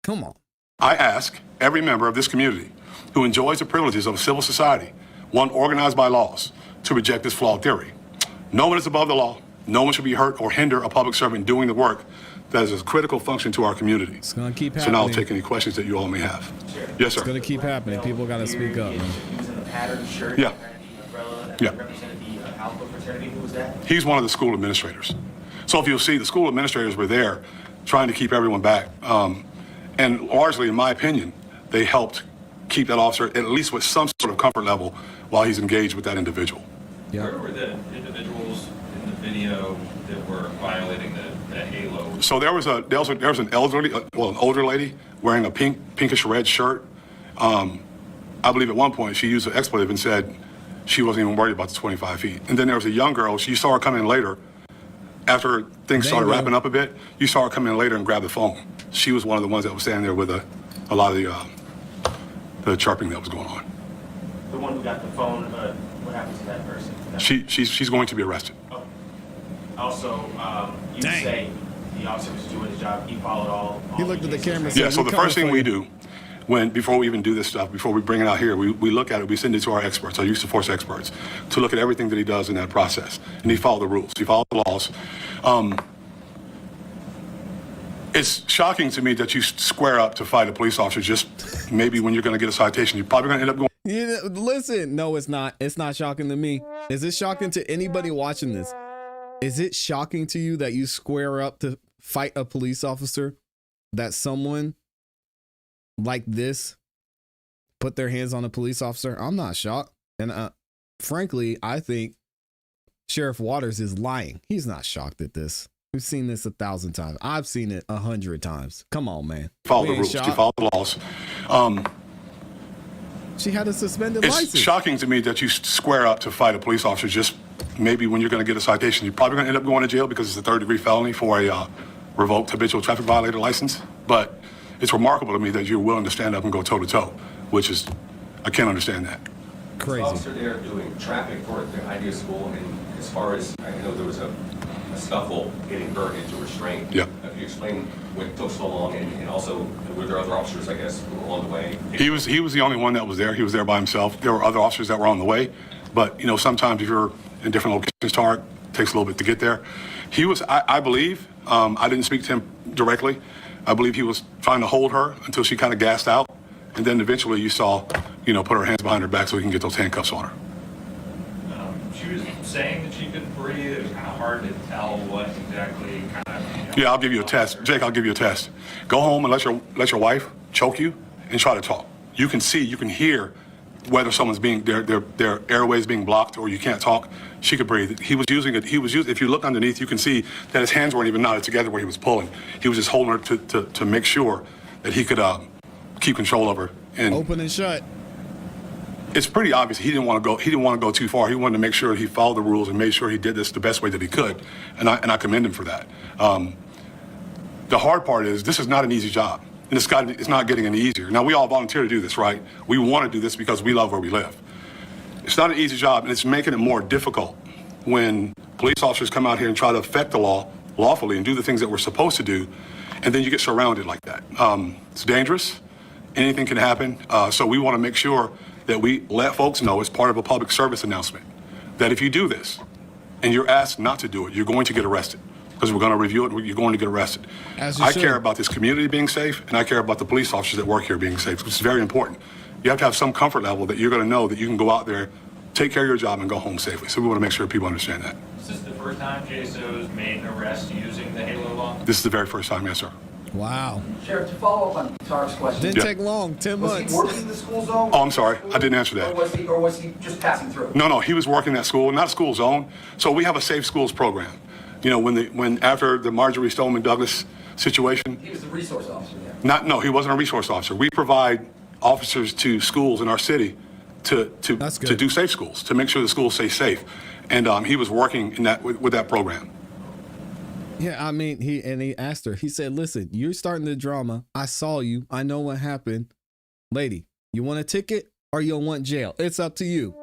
Speaker 1: Come on.
Speaker 9: I ask every member of this community who enjoys the privileges of civil society, one organized by laws, to reject this flawed theory. No one is above the law. No one should be hurt or hinder a public servant doing the work that is a critical function to our community.
Speaker 1: It's going to keep happening.
Speaker 9: So now I'll take any questions that you all may have. Yes, sir.
Speaker 1: It's going to keep happening. People got to speak up.
Speaker 16: Using the pattern shirt,
Speaker 9: Yeah.
Speaker 16: the umbrella, and
Speaker 9: Yeah.
Speaker 16: represented the Alpha fraternity. Who was that?
Speaker 9: He's one of the school administrators. So if you'll see, the school administrators were there trying to keep everyone back. And largely, in my opinion, they helped keep that officer at least with some sort of comfort level while he's engaged with that individual.
Speaker 17: Where were the individuals in the video that were violating the halo?
Speaker 9: So there was an elderly, an older lady wearing a pinkish red shirt. I believe at one point she used an expletive and said she wasn't even worried about the 25 feet. And then there was a young girl. You saw her come in later. After things started wrapping up a bit, you saw her come in later and grab the phone. She was one of the ones that was standing there with a lot of the chirping that was going on.
Speaker 16: The one who got the phone. What happened to that person?
Speaker 9: She's going to be arrested.
Speaker 16: Oh. Also, you say the officer was doing his job. He followed all.
Speaker 1: He looked at the camera.
Speaker 9: Yeah. So the first thing we do, before we even do this stuff, before we bring it out here, we look at it. We send it to our experts, our use of force experts, to look at everything that he does in that process, and he followed the rules. He followed the laws. It's shocking to me that you square up to fight a police officer just maybe when you're going to get a citation. You're probably going to end up going.
Speaker 1: Yeah, listen, no, it's not. It's not shocking to me. Is it shocking to anybody watching this? Is it shocking to you that you square up to fight a police officer, that someone like this put their hands on a police officer? I'm not shocked. And frankly, I think Sheriff Waters is lying. He's not shocked at this. We've seen this 1,000 times. I've seen it 100 times. Come on, man.
Speaker 9: Follow the rules. You follow the laws.
Speaker 1: She had a suspended
Speaker 9: it's
Speaker 1: license.
Speaker 9: It's shocking to me that you square up to fight a police officer just maybe when you're going to get a citation. You're probably going to end up going to jail because it's a third-degree felony for a revoked habitual traffic violator license. But it's remarkable to me that you're willing to stand up and go toe-to-toe, which is, I can't understand that.
Speaker 1: Crazy.
Speaker 17: Was the officer there doing traffic for the Idea School, and as far as I know, there was a scuffle getting her into restraint.
Speaker 9: Yeah.
Speaker 17: Could you explain what took so long, and also were there other officers, I guess, who were on the way?
Speaker 9: He was the only one that was there. He was there by himself. There were other officers that were on the way, but you know, sometimes if you're in different locations, it takes a little bit to get there. He was, I believe, I didn't speak to him directly. I believe he was trying to hold her until she kind of gassed out, and then eventually you saw, you know, put her hands behind her back so he can get those handcuffs on her.
Speaker 17: She was saying that she couldn't breathe. It was kind of hard to tell what exactly kind of.
Speaker 9: Yeah, I'll give you a test. Jake, I'll give you a test. Go home and let your wife choke you and try to talk. You can see, you can hear whether someone's being, their airways being blocked or you can't talk. She could breathe. He was using, if you look underneath, you can see that his hands weren't even knotted together where he was pulling. He was just holding her to make sure that he could keep control of her. And
Speaker 1: open and shut.
Speaker 9: It's pretty obvious he didn't want to go too far. He wanted to make sure he followed the rules and made sure he did this the best way that he could. And I commend him for that. The hard part is this is not an easy job. And it's not getting any easier. Now, we all volunteer to do this, right? We want to do this because we love where we live. It's not an easy job, and it's making it more difficult when police officers come out here and try to affect the law lawfully and do the things that we're supposed to do, and then you get surrounded like that. It's dangerous. Anything can happen. So we want to make sure that we let folks know as part of a public service announcement that if you do this, and you're asked not to do it, you're going to get arrested. Because we're going to review it, you're going to get arrested. I care about this community being safe, and I care about the police officers that work here being safe, which is very important. You have to have some comfort level that you're going to know that you can go out there, take care of your job, and go home safely. So we want to make sure people understand that.
Speaker 16: Is this the first time JSO's made an arrest using the HALO law?
Speaker 9: This is the very first time, yes, sir.
Speaker 1: Wow.
Speaker 18: Sheriff, to follow up on Tarek's question.
Speaker 1: Didn't take long, 10 months.
Speaker 18: Was he working the school zone?
Speaker 9: Oh, I'm sorry. I didn't answer that.
Speaker 18: Or was he just passing through?
Speaker 9: No, he was working at school, not a school zone. So we have a safe schools program. You know, when after the Marjorie Stoneman Douglas situation.
Speaker 18: He was the resource officer there.
Speaker 9: No, he wasn't a resource officer. We provide officers to schools in our city to do safe schools, to make sure the schools stay safe. And he was working in that with that program.
Speaker 1: Yeah, I mean, he asked her, he said, listen, you're starting the drama. I saw you. I know what happened. Lady, you want a ticket or you want jail? It's up to you.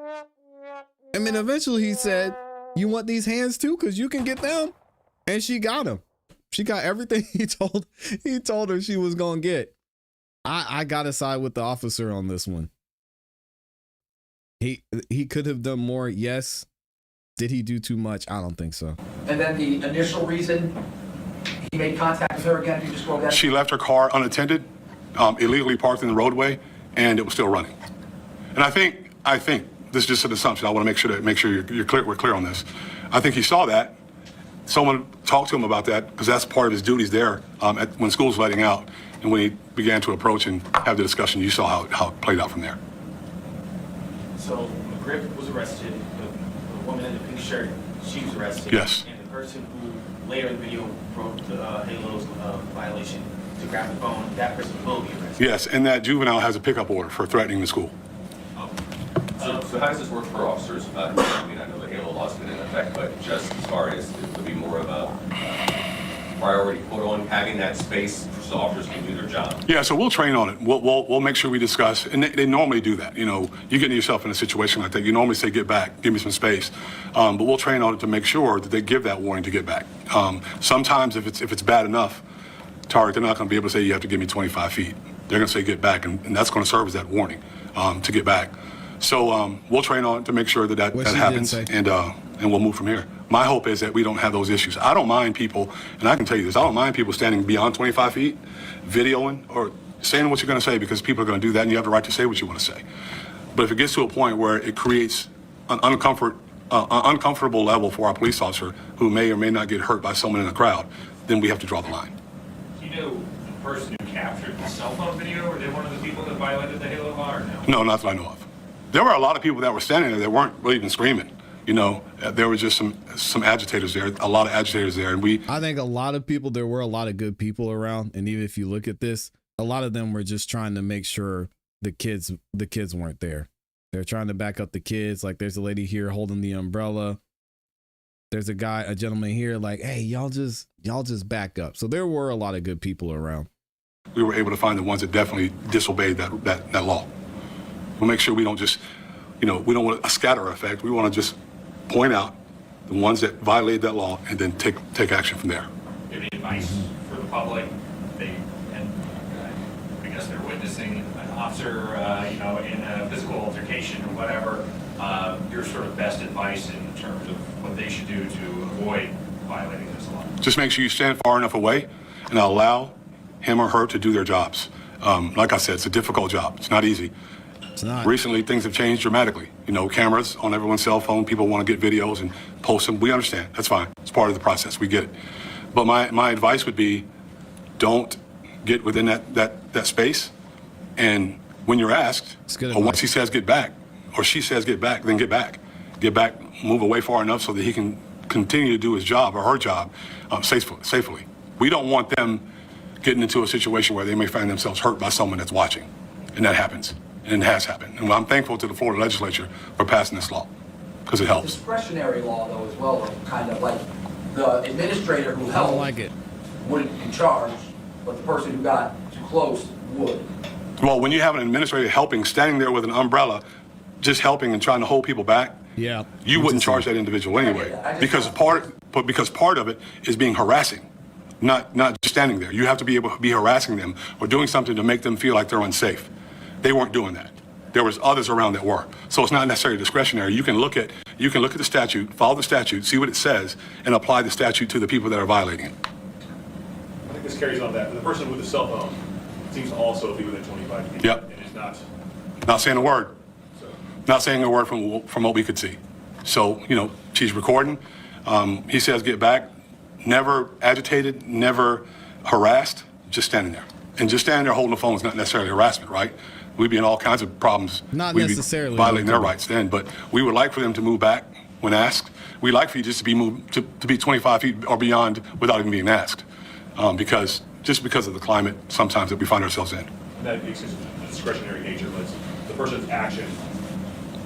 Speaker 1: I mean, eventually he said, you want these hands too? Because you can get them. And she got them. She got everything he told her she was going to get. I got to side with the officer on this one. He could have done more. Yes. Did he do too much? I don't think so.
Speaker 18: And then the initial reason he made contact with her again, if you just scroll down.
Speaker 9: She left her car unattended, illegally parked in the roadway, and it was still running. And I think this is just an assumption. I want to make sure you're clear. We're clear on this. I think he saw that. Someone talked to him about that because that's part of his duties there when school's letting out. And when he began to approach and have the discussion, you saw how it played out from there.
Speaker 16: So McGriff was arrested. The woman in the pink shirt, she was arrested.
Speaker 9: Yes.
Speaker 16: And the person who later in the video broke the HALO's violation to grab the phone, that person will be arrested.
Speaker 9: Yes, and that juvenile has a pickup order for threatening the school.
Speaker 17: So how does this work for officers? I mean, I know the HALO law's been in effect, but just as far as it would be more of a priority put on having that space so officers can do their job.
Speaker 9: Yeah, so we'll train on it. We'll make sure we discuss, and they normally do that. You know, you get yourself in a situation like that, you normally say, get back, give me some space. But we'll train on it to make sure that they give that warning to get back. Sometimes if it's bad enough, Tarek, they're not going to be able to say, you have to give me 25 feet. They're going to say, get back, and that's going to serve as that warning to get back. So we'll train on it to make sure that happens, and we'll move from here. My hope is that we don't have those issues. I don't mind people, and I can tell you this, I don't mind people standing beyond 25 feet, videoing, or saying what you're going to say, because people are going to do that, and you have the right to say what you want to say. But if it gets to a point where it creates an uncomfortable level for our police officer who may or may not get hurt by someone in the crowd, then we have to draw the line.
Speaker 16: Do you know the person who captured the cell phone video? Were they one of the people that violated the HALO law or no?
Speaker 9: No, not that I know of. There were a lot of people that were standing there that weren't really even screaming. You know, there were just some agitators there, a lot of agitators there. And
Speaker 1: I think a lot of people, there were a lot of good people around. And even if you look at this, a lot of them were just trying to make sure the kids weren't there. They're trying to back up the kids. Like there's a lady here holding the umbrella. There's a gentleman here like, hey, y'all just back up. So there were a lot of good people around.
Speaker 9: We were able to find the ones that definitely disobeyed that law. We'll make sure we don't just, we don't want a scatter effect. We want to just point out the ones that violate that law and then take action from there.
Speaker 16: Give any advice for the public? I guess they're witnessing an officer, in a physical altercation or whatever. Your sort of best advice in terms of what they should do to avoid violating this law?
Speaker 9: Just make sure you stand far enough away and allow him or her to do their jobs. Like I said, it's a difficult job. It's not easy.
Speaker 1: It's not.
Speaker 9: Recently, things have changed dramatically. Cameras on everyone's cell phone. People want to get videos and post them. We understand. That's fine. It's part of the process. We get it. But my advice would be, don't get within that space. And when you're asked, or once he says get back, or she says get back, then get back. Get back, move away far enough so that he can continue to do his job or her job safely. We don't want them getting into a situation where they may find themselves hurt by someone that's watching. And that happens. And it has happened. And I'm thankful to the Florida legislature for passing this law, because it helps.
Speaker 18: Discretionary law, though, as well, kind of like the administrator who held wouldn't be charged, but the person who got too close would.
Speaker 9: Well, when you have an administrator helping, standing there with an umbrella, just helping and trying to hold people back, you wouldn't charge that individual anyway, because part of it is being harassing, not just standing there. You have to be able to be harassing them or doing something to make them feel like they're unsafe. They weren't doing that. There was others around that were. So it's not necessarily discretionary. You can look at the statute, follow the statute, see what it says, and apply the statute to the people that are violating it.
Speaker 16: I think this carries on that. The person with the cell phone seems to also be within 25 feet.
Speaker 9: Yep.
Speaker 16: And is
Speaker 9: Not saying a word. Not saying a word from what we could see. So, she's recording. He says get back. Never agitated, never harassed, just standing there. And just standing there holding the phone is not necessarily harassment, right? We'd be in all kinds of problems.
Speaker 1: Not
Speaker 9: We'd
Speaker 1: necessarily.
Speaker 9: be violating their rights then, but we would like for them to move back when asked. We'd like for you just to be moved to be 25 feet or beyond without even being asked. Because of the climate sometimes that we find ourselves in.
Speaker 16: And that makes it a discretionary nature, but it's the person's action.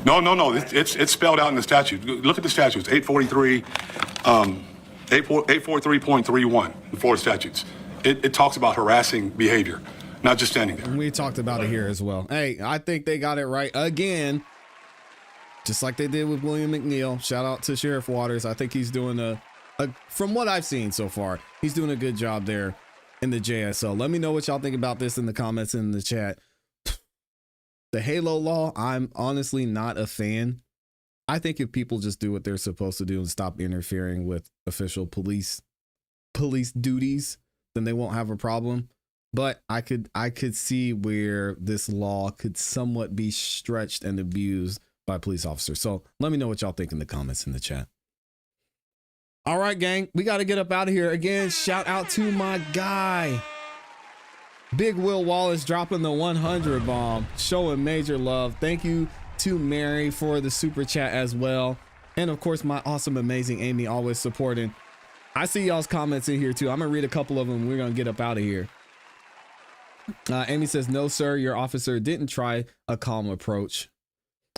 Speaker 9: No. It's spelled out in the statute. Look at the statutes, 843.31, the Florida statutes. It talks about harassing behavior, not just standing there.
Speaker 1: And we talked about it here as well. Hey, I think they got it right again, just like they did with William McNeil. Shout out to Sheriff Waters. I think he's doing from what I've seen so far, he's doing a good job there in the JSO. Let me know what y'all think about this in the comments in the chat. The Halo law, I'm honestly not a fan. I think if people just do what they're supposed to do and stop interfering with official police duties, then they won't have a problem. But I could see where this law could somewhat be stretched and abused by police officers. So let me know what y'all think in the comments in the chat. All right, gang, we got to get up out of here. Again, shout out to my guy, Big Will Wallace, dropping the 100 bomb, showing major love. Thank you to Mary for the super chat as well. And of course, my awesome, amazing Amy, always supporting. I see y'all's comments in here too. I'm gonna read a couple of them. We're gonna get up out of here. Amy says, no, sir, your officer didn't try a calm approach.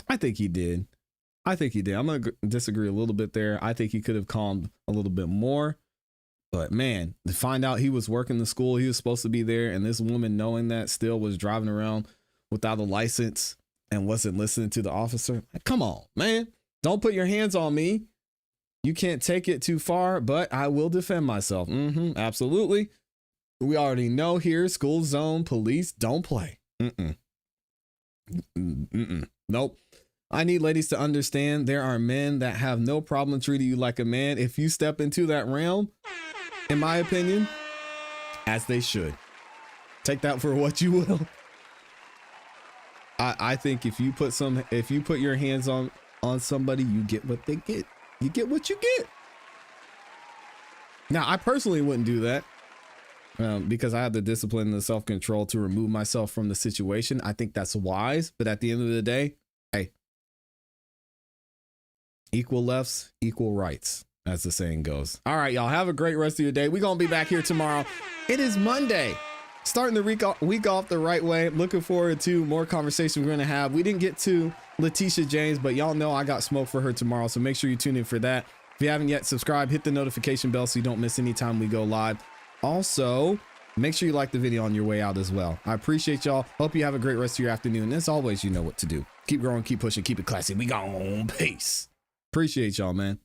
Speaker 1: I think he did. I'm gonna disagree a little bit there. I think he could have calmed a little bit more. But man, to find out he was working the school, he was supposed to be there, and this woman, knowing that, still was driving around without a license and wasn't listening to the officer. Come on, man. Don't put your hands on me. You can't take it too far, but I will defend myself. Absolutely. We already know here, school zone police don't play. Nope. I need ladies to understand there are men that have no problem treating you like a man. If you step into that realm, in my opinion, as they should. Take that for what you will. I think if you put your hands on somebody, you get what they get. You get what you get. Now, I personally wouldn't do that because I have the discipline and the self-control to remove myself from the situation. I think that's wise. But at the end of the day, hey, equal lefts, equal rights, as the saying goes. All right, y'all, have a great rest of your day. We're going to be back here tomorrow. It is Monday. Starting the week off the right way. Looking forward to more conversation we're going to have. We didn't get to Letitia James, but y'all know I got smoke for her tomorrow, so make sure you tune in for that. If you haven't yet, subscribe, hit the notification bell so you don't miss any time we go live. Also, make sure you like the video on your way out as well. I appreciate y'all. Hope you have a great rest of your afternoon. As always, you know what to do. Keep growing, keep pushing, keep it classy. We gone. Peace. Appreciate y'all, man.